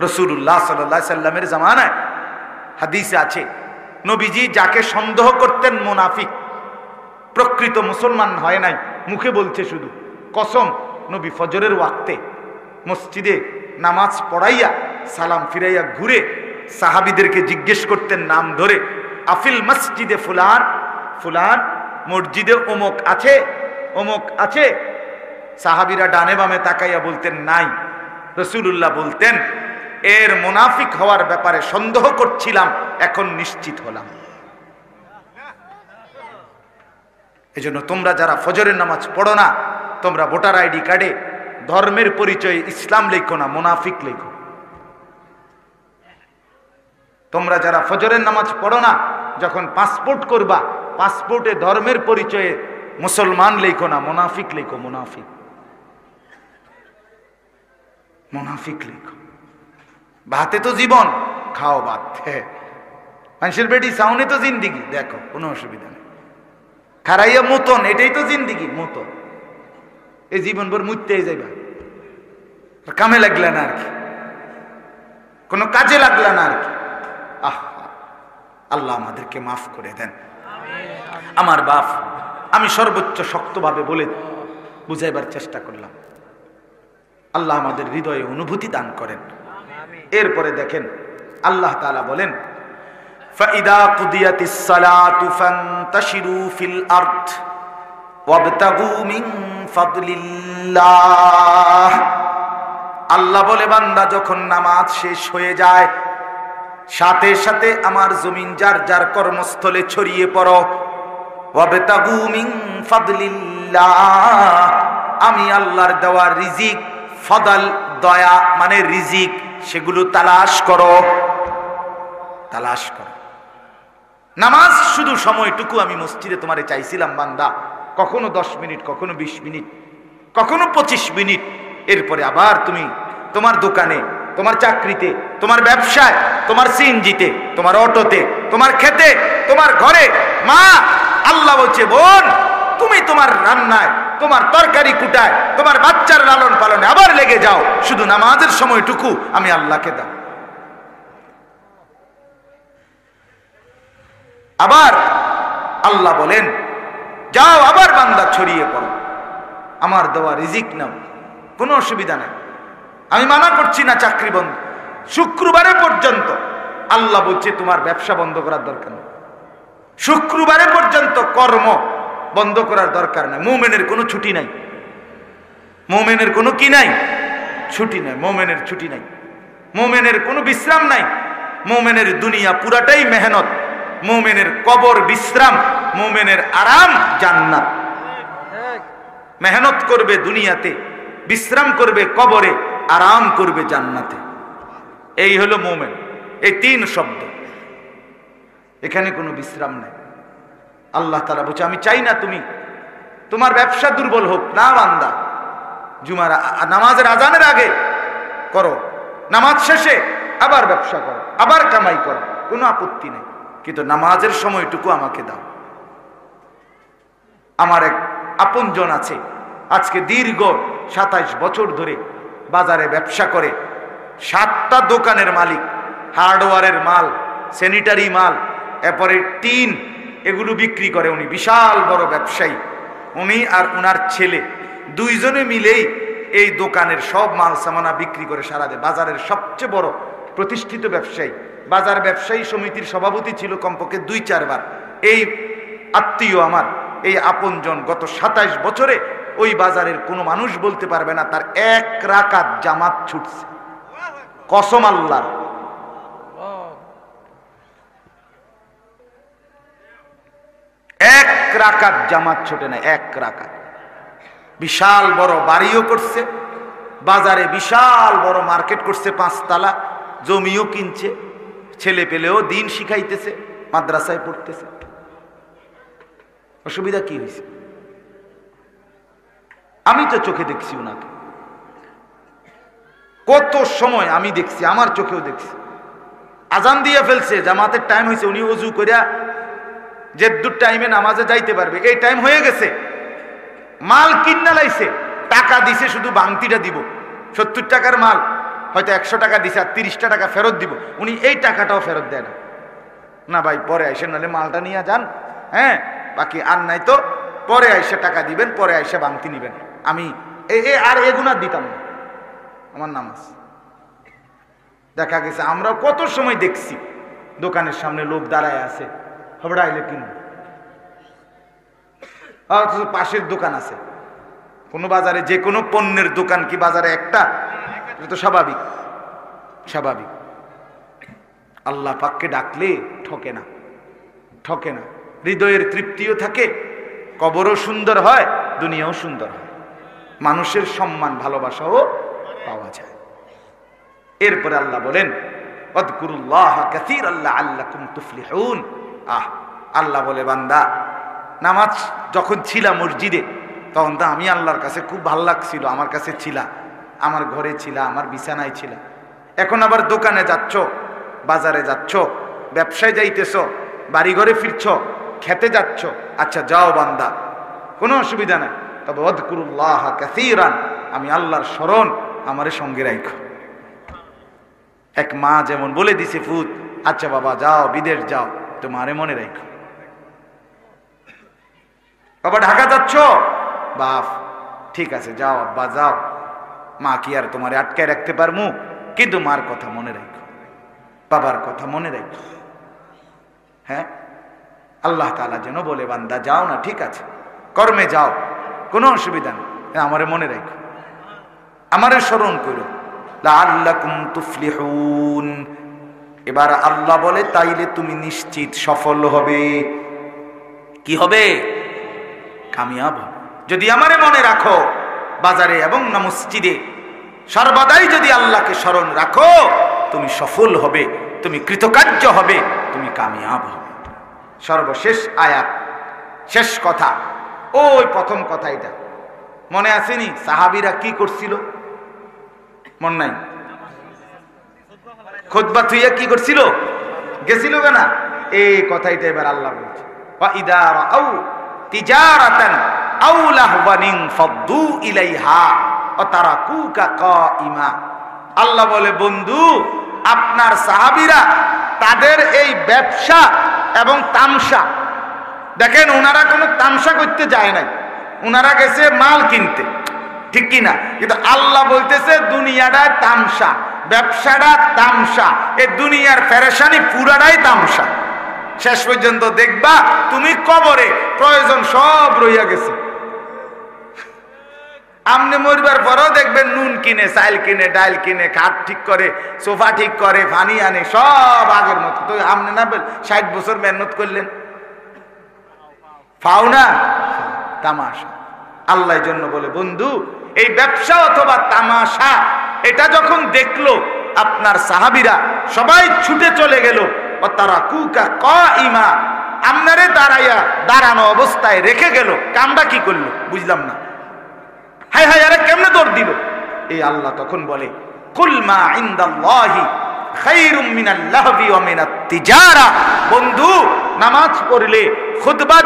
Speaker 1: রাসূলুল্লাহ সাল্লাল্লাহু আলাইহি সাল্লামের জামানায় হাদিসে আছে, নবীজি যাকে সন্দেহ করতেন মুনাফিক, প্রকৃত মুসলমান হয় নাই, মুখে বলছে শুধু, কসম, নবী ফজরের ওয়াক্তে মসজিদে নামাজ পড়াইয়া সালাম ফিরাইয়া ঘুরে সাহাবীদেরকে জিজ্ঞেস করতেন নাম ধরে, আফিল মসজিদে ফুলান, ফুলান, মসজিদে অমুক আছে, অমুক আছে। সাহাবীরা ডানে বামে তাকাইয়া বলতেন নাই। রাসূলুল্লাহ বলতেন, এর মুনাফিক হওয়ার ব্যাপারে সন্দেহ করছিলাম, এখন নিশ্চিত হলাম। এজন্য তোমরা যারা ফজরের নামাজ পড়ো না, তোমরা ভোটার আইডি কার্ডে ধর্মের পরিচয়ে ইসলাম লেখো না, মুনাফিক লেখো। তোমরা যারা ফজরের নামাজ পড়ো না, যখন পাসপোর্ট করবা, পাসপোর্টে ধর্মের পরিচয়ে মুসলমান লেখো না, মুনাফিক লেখো, মুনাফিক, মুনাফিক লেখো। ভাতে তো জীবন, খাও ভাত, মানুষের বেটি সাউনে তো জিন্দিগি, দেখো কোনো অসুবিধা নেই। খারাইয়া মতন, এটাই তো জিন্দিগি, মতন। এই জীবন ভর মুততেই যাইবা, কামে লাগলা না আর কি, কোনো কাজে লাগলা না আর কি। আল্লাহ আমাদেরকে মাফ করে দেন। আমার বাপ, আমি সর্বোচ্চ শক্তভাবে বলে বুঝাইবার চেষ্টা করলাম, আল্লাহ আমাদের হৃদয়ে অনুভূতি দান করেন। এরপরে দেখেন আল্লাহ তাআলা বলেন, ফাইদা কুদিয়াতিস সালাতু ফান্তাশিরু ফিল আরদ ওয়াবতাগু মিন ফাদলিল্লাহ। আল্লাহ বলে, বান্দা যখন নামাজ শেষ হয়ে যায়, সাথে সাথে আমার জমিন যার যার কর্মস্থলে ছড়িয়ে পড়ো। ওয়াবতাগু মিন ফাদলিল্লাহ, আমি আল্লাহর দেওয়া রিজিক, ফদল দয়া মানে রিজিক, সেগুলো তালাশ করো, তালাশ করো। নামাজ শুধু সময়টুকু আমি মসজিদে তোমারে চাইছিলাম বান্দা, কখনো 10 মিনিট, কখনো 20 মিনিট, কখনো 25 মিনিট, এরপরে আবার তুমি তোমার দোকানে, তোমার চাকরিতে, তোমার ব্যবসায়, তোমার সিএনজিতে, তোমার অটোতে, তোমার খেতে, তোমার ঘরে। মা, আল্লাহ বলছে বোন, তুমি তোমার রান্নায়, তোমার তরকারি কুটায়, তোমার বাচ্চার লালন পালনে আবার লেগে যাও, শুধু নামাজের সময়টুকু আমি আল্লাহকে দাও। আবার আল্লাহ বলেন, যাও আবার বান্দা ছড়িয়ে পড়ো, আমার দেওয়া রিজিক নাও, কোনো অসুবিধা নাই। আমি মানা করছি না চাকরি বন্ধ, শুক্রবারে পর্যন্ত আল্লাহ বলছে তোমার ব্যবসা বন্ধ করার দরকার নেই, শুক্রবারে পর্যন্ত কর্ম বন্ধ করার দরকার নাই। মুমিনের কোনো ছুটি নাই, মুমিনের কোনো কি নাই, ছুটি নাই। মুমিনের ছুটি নাই, মুমিনের কোনো বিশ্রাম নাই। মুমিনের দুনিয়া পুরাটাই মেহনত, মুমিনের কবর বিশ্রাম, মুমিনের আরাম জান্নাত। মেহনত করবে দুনিয়াতে, বিশ্রাম করবে কবরে, আরাম করবে জান্নাতে। এই হলো মুমিন। এই 3 শব্দ, এখানে কোনো বিশ্রাম নাই। আল্লাহ তাআলা বলছে আমি চাই না তুমি তোমার ব্যবসা দুর্বল হোক, না বান্দা, জুমার নামাজের আজানের আগে করো, নামাজ শেষে আবার ব্যবসা করো, আবার কামাই করো, কোনো আপত্তি নেই, কিন্তু নামাজের সময়টুকু আমাকে দাও। আমার এক আপনজন আছে, আজকে দীর্ঘ 27 বছর ধরে বাজারে ব্যবসা করে, 7টা দোকানের মালিক, হার্ডওয়্যারের মাল, স্যানিটারি মাল, এরপরে টিন, এগুলো বিক্রি করে। উনি বিশাল বড় ব্যবসায়ী। উনি আর উনার ছেলে দুইজনে মিলেই এই দোকানের সব মাল সামানা বিক্রি করে সারা দেয়। বাজারের সবচেয়ে বড় প্রতিষ্ঠিত ব্যবসায়ী, বাজার ব্যবসায়ী সমিতির সভাপতি ছিল কমপক্ষে 2-4 বার। এই আত্মীয় আমার, এই আপনজন গত 27 বছরে ওই বাজারের কোনো মানুষ বলতে পারবে না তার 1 রাকাত জামাত ছুটছে, কসম আল্লাহর। 1 রাকাত জামাত ছুটে না, 1 রাকাত। বিশাল বড় বাড়িও করছে, বাজারে বিশাল বড় মার্কেট করছে, 5 তলা, জমিও কিনছে, ছেলে পেলেও দিন শিখাইতেছে, মাদ্রাসায় পড়তেছে। অসুবিধা কি হয়েছে? আমি তো চোখে দেখছি ওনাকে, কত সময় আমি দেখছি, আমার চোখেও দেখছি। আজান দিয়ে ফেলছে, জামাতের টাইম হয়েছে, উনি ওযু করিয়া যে দূর টাইমে নামাজে যাইতে পারবে এই টাইম হয়ে গেছে, মাল কিনা লাইছে, টাকা দিছে, শুধু বাংতিটা দিব। 70 টাকার মাল হয়তো 100 টাকা দিছে, আর 30টা টাকা ফেরত দিব। উনি এই টাকাটাও ফেরত দেয় না। না ভাই পরে আইসে, নাহলে মালটা নিয়ে যান, হ্যাঁ বাকি আর নাই তো, পরে আইসে টাকা দিবেন, পরে আইসে বাংতি নিবেন। আমি আর এগুনা দিতাম না, আমার নামাজ। দেখা গেছে আমরা কত সময় দেখছি দোকানের সামনে লোক দাঁড়ায় আছে, হবড়া আইলে কিনব, অথচ পাশের দোকান আছে। কোনো বাজারে যে কোনো পণ্যের দোকান কি বাজারে একটা? এটা তো স্বাভাবিক, স্বাভাবিক। আল্লাহ পাককে ডাকলে ঠকে না, ঠকে না। হৃদয়ের তৃপ্তিও থাকে, কবরও সুন্দর হয়, দুনিয়াও সুন্দর হয়, মানুষের সম্মান ভালোবাসাও পাওয়া যায়। এরপরে আল্লাহ বলেন ওয়াযকুরুল্লাহ কাসীরান লাআল্লাকুম তুফলিহুন। আল্লাহ বলে বান্দা, নামাজ যখন ছিলা মসজিদে তখন তো আমি আল্লাহর কাছে খুব ভালো লাগছিল, আমার কাছে ছিলা, আমার ঘরে ছিলা, আমার বিছানায় ছিলা। এখন আবার দোকানে যাচ্ছ, বাজারে যাচ্ছ, ব্যবসায় যাইতেছ, বাড়ি ঘরে ফিরছ, খেতে যাচ্ছ, আচ্ছা যাও বান্দা, কোনো অসুবিধা নাই, তবে ওয়াযকুরুল্লাহ কাসীরান, আমি আল্লাহর স্মরণ আমারে সঙ্গে রাখো। এক মা যেমন বলে দিছে ফুত, আচ্ছা বাবা যাও, বিদেশ যাও, তোমারে মনে রাখো। বাবা ঢাকা যাচ্ছ, বাপ ঠিক আছে যাও, আব্বা যাও, মা কি আর তোমারে আটকায় রাখতে পারমু, কিন্তু মার কথা মনে রাখো, বাবার কথা মনে রাখো। হ্যাঁ, আল্লাহ তাআলা যেন বলে বান্দা যাও না, ঠিক আছে কর্মে যাও, কোনো অসুবিধা নেই, আমারে মনে রাখো, আমারে স্মরণ করো, লাআল্লাকুম তুফলিহুন। এবার আল্লাহ বলে তাইলে তুমি নিশ্চিত সফল হবে। কি হবে? কামিয়াব হবে। যদি আমারে মনে রাখো, বাজারে এবং না মসজিদে সর্বদাই যদি আল্লাহকে স্মরণ রাখো, তুমি সফল হবে, তুমি কৃতকার্য হবে, তুমি কামিয়াব হবে। সর্বশেষ আয়াত, শেষ কথা, ওই প্রথম কথা। এটা মনে আসেনি সাহাবীরা কি করছিল? মন নাই? খুতবা থুইয়া কি করছিল? গেছিল না? এই কথাইটা এবার আল্লাহ বলছে, ওয়া ইদা রাআউ তিজারাতান আও লাহওয়ান ফাদ্দু ইলাইহা ওয়া তারাকুকা কাইমা। আল্লাহ বলে, বন্ধু, আপনার সাহাবীরা তাদের এই ব্যবসা এবং তামসা, দেখেন ওনারা কোনো তামসা করতে যায় নাই, ওনারা গেছে মাল কিনতে, ঠিক কি না? কিন্তু আল্লাহ বলতেছে দুনিয়াটা তামসা, ব্যবসাটা তামসা, এই দুনিয়ার পেরেশানি পুরাটাই তামসা। শেষ পর্যন্ত দেখবা তুমি কবরে প্রয়োজন সব রইয়া গেছে। আমনে মরবার পরেও দেখবেন নুন কিনে, চাইল কিনে, ডাইল কিনে, খাট ঠিক করে, সোফা ঠিক করে, পানি আনে, সব আগের মতো। তো আমনে না 60 বছর মেহনত করলেন, পাও না? তামাশা। আল্লাহ জন্য বলে, বন্ধু, এই ব্যবসা অথবা তামাশা এটা যখন দেখলো আপনার সাহাবীরা সবাই ছুটে চলে গেল, ও তারা কুকা কাইমা, আমনারে দাঁড়ানো অবস্থায় রেখে গেল। কামটা কি করলো বুঝলাম না। হায় হায়, আরে কেমনে দৌড় দিল? এই আল্লাহ তখন বলে, কুল মা ইনদাল্লাহি খায়রুম মিনাল লাহবি ওয়া মিনাত তিজারা। বন্ধু, নামাজ পড়লে, খুতবা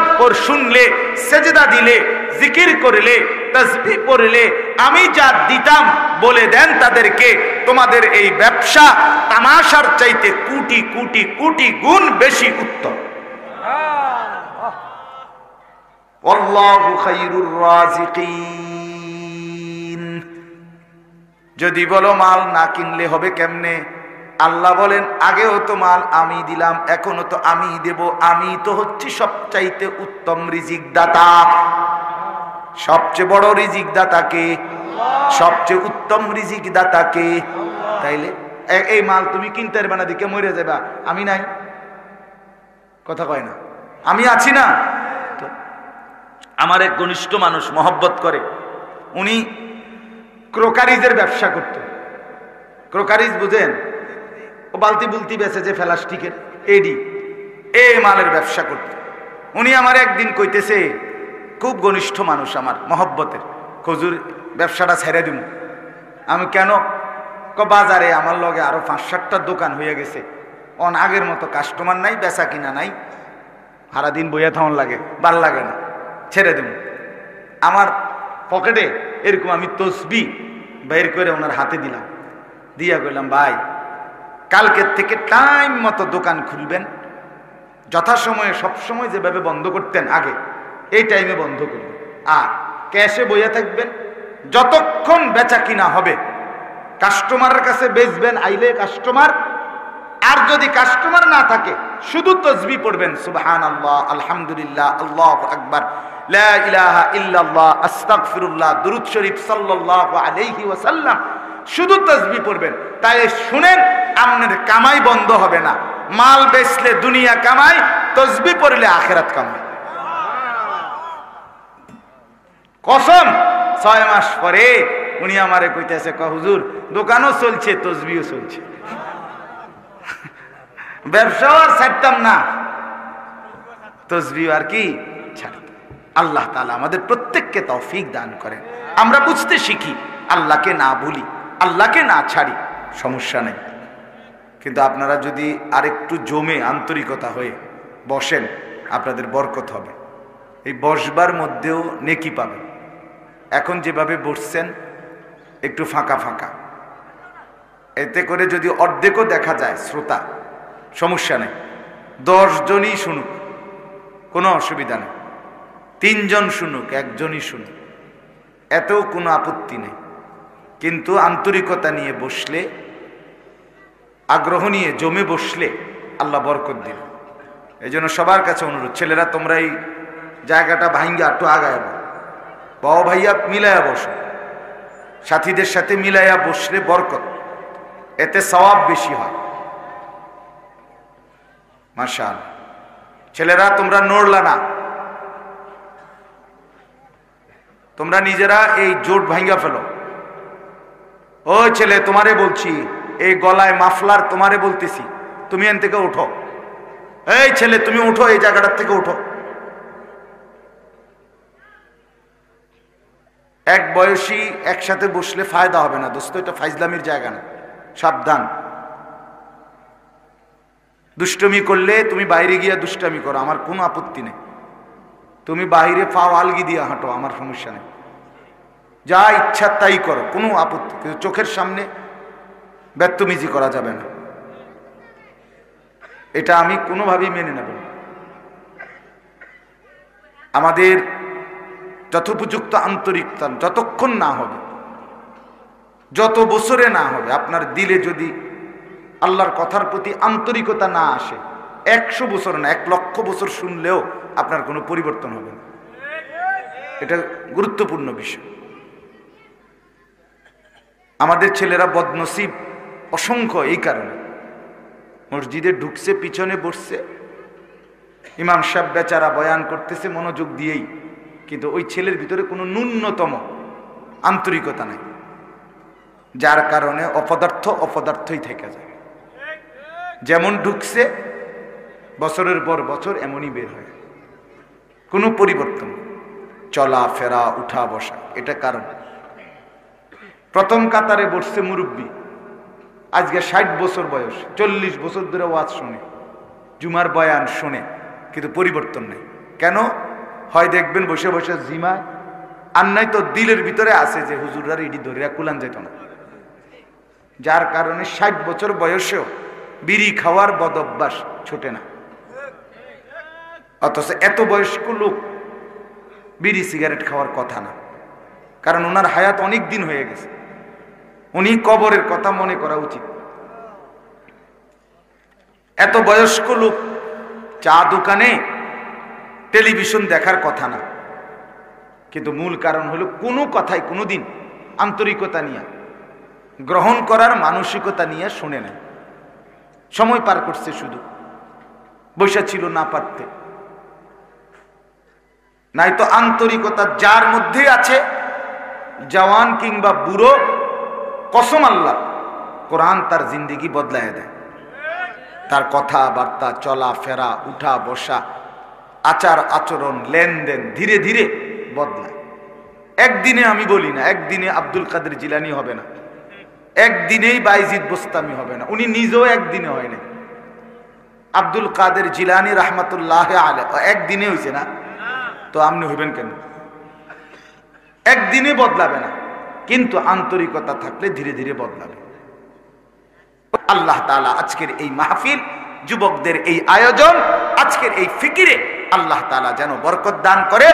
Speaker 1: শুনলে, সেজদা দিলে, জিকির করলে, তাসবিহ পড়লে আমি যা দিতাম বলে দেন তাদেরকে, তোমাদের এই ব্যবসা তামাশার চাইতে কোটি কোটি কোটি গুণ বেশি উত্তম। আল্লাহু খায়রুর রাজিকিন। যদি বলো মাল না কিনলে হবে কেমনে? আল্লাহ বলেন, আগেও তো মাল আমি দিলাম, এখনো তো আমি দেব। আমি তো হচ্ছি সবচাইতে উত্তম রিজিক দাতা। সবচেয়ে বড় রিজিক দাতাকে, সবচেয়ে উত্তম রিজিক দাতাকে। তাইলে এই মাল তুমি কিনতে পারবে না, দিকে মরে যাবা। আমি নাই, কথা কয় না, আমি আছি না। তো আমার এক ঘনিষ্ঠ মানুষ মহব্বত করে, উনি ক্রোকারিজের ব্যবসা করত। ক্রোকারিজ বুঝেন? ও বালতি বুলতি বেচে যে প্লাস্টিকের, এডি এই মালের ব্যবসা করত। উনি আমার একদিন কইতেছে, খুব ঘনিষ্ঠ মানুষ আমার মহব্বতের, হুজুর ব্যবসাটা ছেড়ে দিব। আমি কেন? বাজারে আমার লগে আরো 5-7টা দোকান হয়ে গেছে, অন আগের মতো কাস্টমার নাই, বেচা কিনা নাই, সারাদিন বইয়া থাউন লাগে, ভাল লাগে না, ছেড়ে দেব। আমার পকেটে এরকম আমি তসবি বের করে ওনার হাতে দিলাম, দিয়া কইলাম, ভাই কালকের থেকে টাইম মতো দোকান খুলবেন, যথাসময়ে সবসময় যেভাবে বন্ধ করতেন আগে, এই টাইমে বন্ধ করবেন, আর ক্যাশে বইয়া থাকবেন। যতক্ষণ বেচা কিনা হবে কাস্টমারের কাছে বেচবেন, আইলে কাস্টমার, আর যদি কাস্টমার না থাকে শুধু তসবিহ পড়বেন, সুবহানাল্লাহ, আলহামদুলিল্লাহ, আল্লাহু আকবার, লা ইলাহা ইল্লাল্লাহ, আস্তাগফিরুল্লাহ, দুরূদ শরীফ সাল্লাল্লাহু আলাইহি ওয়াসাল্লাম, শুধু তসবিহ পড়বেন। তাই শুনেন, আপনার কামাই বন্ধ হবে না। মাল বেচলে দুনিয়া কামাই, তসবিহ পড়লে আখিরাত কামাই। কসম। 6 মাস পরে উনি আমারে কইতেছে, হুজুর দোকানও চলছে, তসবিহও চলছে, ব্যবসাও আর ছাড়তাম না, তসবিহ আর কি ছাড়তাম। আল্লাহ তাআলা আমাদের প্রত্যেককে তৌফিক দান করেন, আমরা বুঝতে শিখি, আল্লাহকে না ভুলি, আল্লাহকে না ছাড়ি, সমস্যা নেই। কিন্তু আপনারা যদি আরেকটু জমে আন্তরিকতা হয়ে বসেন, আপনাদের বরকত হবে। এই বসবার মধ্যেও নেকি পাবেন। এখন যেভাবে বসছেন একটু ফাঁকা ফাঁকা, এতে করে যদি অর্ধেকও দেখা যায় শ্রোতা, সমস্যা নেই, 10 জনই শুনুক, কোনো অসুবিধা নেই। 3 জন শুনুক, 1 জনই শুনুক, এতেও কোনো আপত্তি নেই। কিন্তু আন্তরিকতা নিয়ে বসলে, আগ্রহ নিয়ে জমে বসলে আল্লাহ বরকত দিন। এই জন্য সবার কাছে অনুরোধ, ছেলেরা তোমরা এই জায়গাটা ভাঙ্গা একটু আগায় বাবা ভাইয়া মিলাইয়া বসো, সাথীদের সাথে মিলাইয়া বসলে বরকত, এতে সওয়াব বেশি হয়। মাশাআল্লাহ। ছেলেরা তোমরা নড়লা না, তোমরা নিজেরা এই জোট ভাঙ্গা ফেলো। ও ছেলে, তোমারে বলছি, এই গলায় মাফলার তোমারে বলতেছি, তুমি এন থেকে উঠো, এই ছেলে তুমি উঠো, এই জায়গাটার থেকে উঠো। এক বয়সী একসাথে বসলে ফায়দা হবে না দোস্ত, এটা ফাইজলামির জায়গা না, সাবধান। দুষ্টমি করলে তুমি বাইরে গিয়া দুষ্টামি করো, আমার কোনো আপত্তি নেই। তুমি বাইরে পাও আলগি দিয়া হাঁটো, আমার সমস্যা নেই, যা ইচ্ছা তাই করো, কোনো আপত্তি। কিন্তু চোখের সামনে ব্যত্যমিজি করা যাবে না, এটা আমি কোনোভাবেই মেনে নেব না। আমাদের যথোপযুক্ত আন্তরিকতা যতক্ষণ না হবে, যত বছরে না হবে, আপনার দিলে যদি আল্লাহর কথার প্রতি আন্তরিকতা না আসে, 100 বছর না 1 লক্ষ বছর শুনলেও আপনার কোনো পরিবর্তন হবে না। এটা গুরুত্বপূর্ণ বিষয়। আমাদের ছেলেরা বদনসিব অসংখ্য এই কারণে, মসজিদে ঢুকছে, পিছনে বসছে, ইমাম সাহেব বেচারা বয়ান করতেছে মনোযোগ দিয়েই, কিন্তু ওই ছেলের ভিতরে কোনো ন্যূনতম আন্তরিকতা নাই, যার কারণে অপদার্থই থেকে যায়। যেমন ঢুকছে বছরের পর বছর এমনই বের হয়, কোনো পরিবর্তন, চলা ফেরা উঠা বসা। এটা কারণ প্রথম কাতারে বসছে মুরব্বী, আজকে 60 বছর বয়স, 40 বছর ধরে ওয়াজ শুনে, জুমার বয়ান শুনে, কিন্তু পরিবর্তন নেই। কেন হয় দেখবেন বসে বসে জিমা, আর নাই তো দিলের ভিতরে আছে যে হুজুররা ইডি ধরিয়া কুলান যেত না, যার কারণে 60 বছর বয়সেও বিড়ি খাওয়ার বদ অভ্যাস ছোটে না। অথচ এত বয়স্ক লোক বিড়ি সিগারেট খাওয়ার কথা না, কারণ ওনার হায়াত অনেক দিন হয়ে গেছে, উনি কবরের কথা মনে করা উচিত। এত বয়স্ক লোক চা দোকানে টেলিভিশন দেখার কথা না, কিন্তু মূল কারণ হলো কোনো কথাই কোনোদিন আন্তরিকতা নিয়ে, গ্রহণ করার মানসিকতা নিয়ে শুনে নেয়, সময় পার করছে, শুধু বৈশা ছিল না পারতে। নাই তো আন্তরিকতা যার মধ্যে আছে, জওয়ান কিংবা বুড়ো, কসম আল্লাহ, কোরআন তার জিন্দেগি বদলায় দেয়। তার কথাবার্তা, চলা ফেরা, উঠা বসা, আচার আচরণ, লেনদেন ধীরে ধীরে বদলায়। একদিনে, আমি বলি না একদিনে আব্দুল কাদের জিলানী হবে না, একদিনেই বাইজিদ বোস্তামি হবে না, উনি নিজেও একদিনে হয় না। আব্দুল কাদের জিলানী রহমতুল্লাহ আলাইহি একদিনে হয়েছে না, তো আপনি হইবেন কেন? একদিনে বদলাবে না, কিন্তু আন্তরিকতা থাকলে ধীরে ধীরে বদলাবে। আল্লাহ তাআলা আজকের এই মাহফিল, যুবকদের এই আয়োজন, আজকের এই ফিকিরে আল্লাহ তাআলা যেন বরকত দান করে,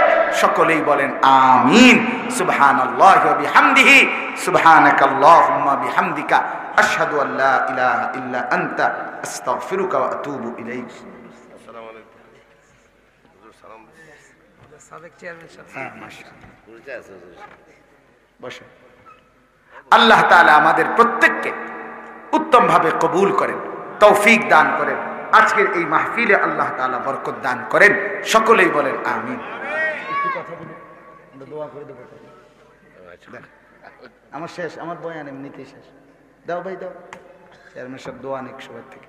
Speaker 1: সকলেই বলেন আমিন। সুবহানাল্লাহি ওয়া বিহামদিহি, সুবহানাকাল্লাহুম্মা বিহামদিকা, আশহাদু আল্লা ইলাহা ইল্লা আনতা, আস্তাগফিরুকা ওয়া আতুবু ইলাইক।
Speaker 2: আসসালামু আলাইকুম। হুজুর সালাম
Speaker 3: সাবেক চেয়ারম্যান সাহেব।
Speaker 1: হ্যাঁ, মাশাআল্লাহ।
Speaker 2: বুঝতে আছে হুজুর।
Speaker 1: বসে। আল্লাহ তাআলা আমাদের প্রত্যেককে উত্তম ভাবে কবুল করেন, তৌফিক দান করেন, আজকের এই মাহফিলে আল্লাহ তাআলা বরকত দান করেন, সকলেই বলেন আমিন। একটু কথা বলি, আমরা দোয়া করে দেব। আমার শেষ, আমার বয়ান এমনিতেই শেষ। দাও ভাই দাও, চেয়ারম্যান সাহেব দোয়া নেক সবার থেকে।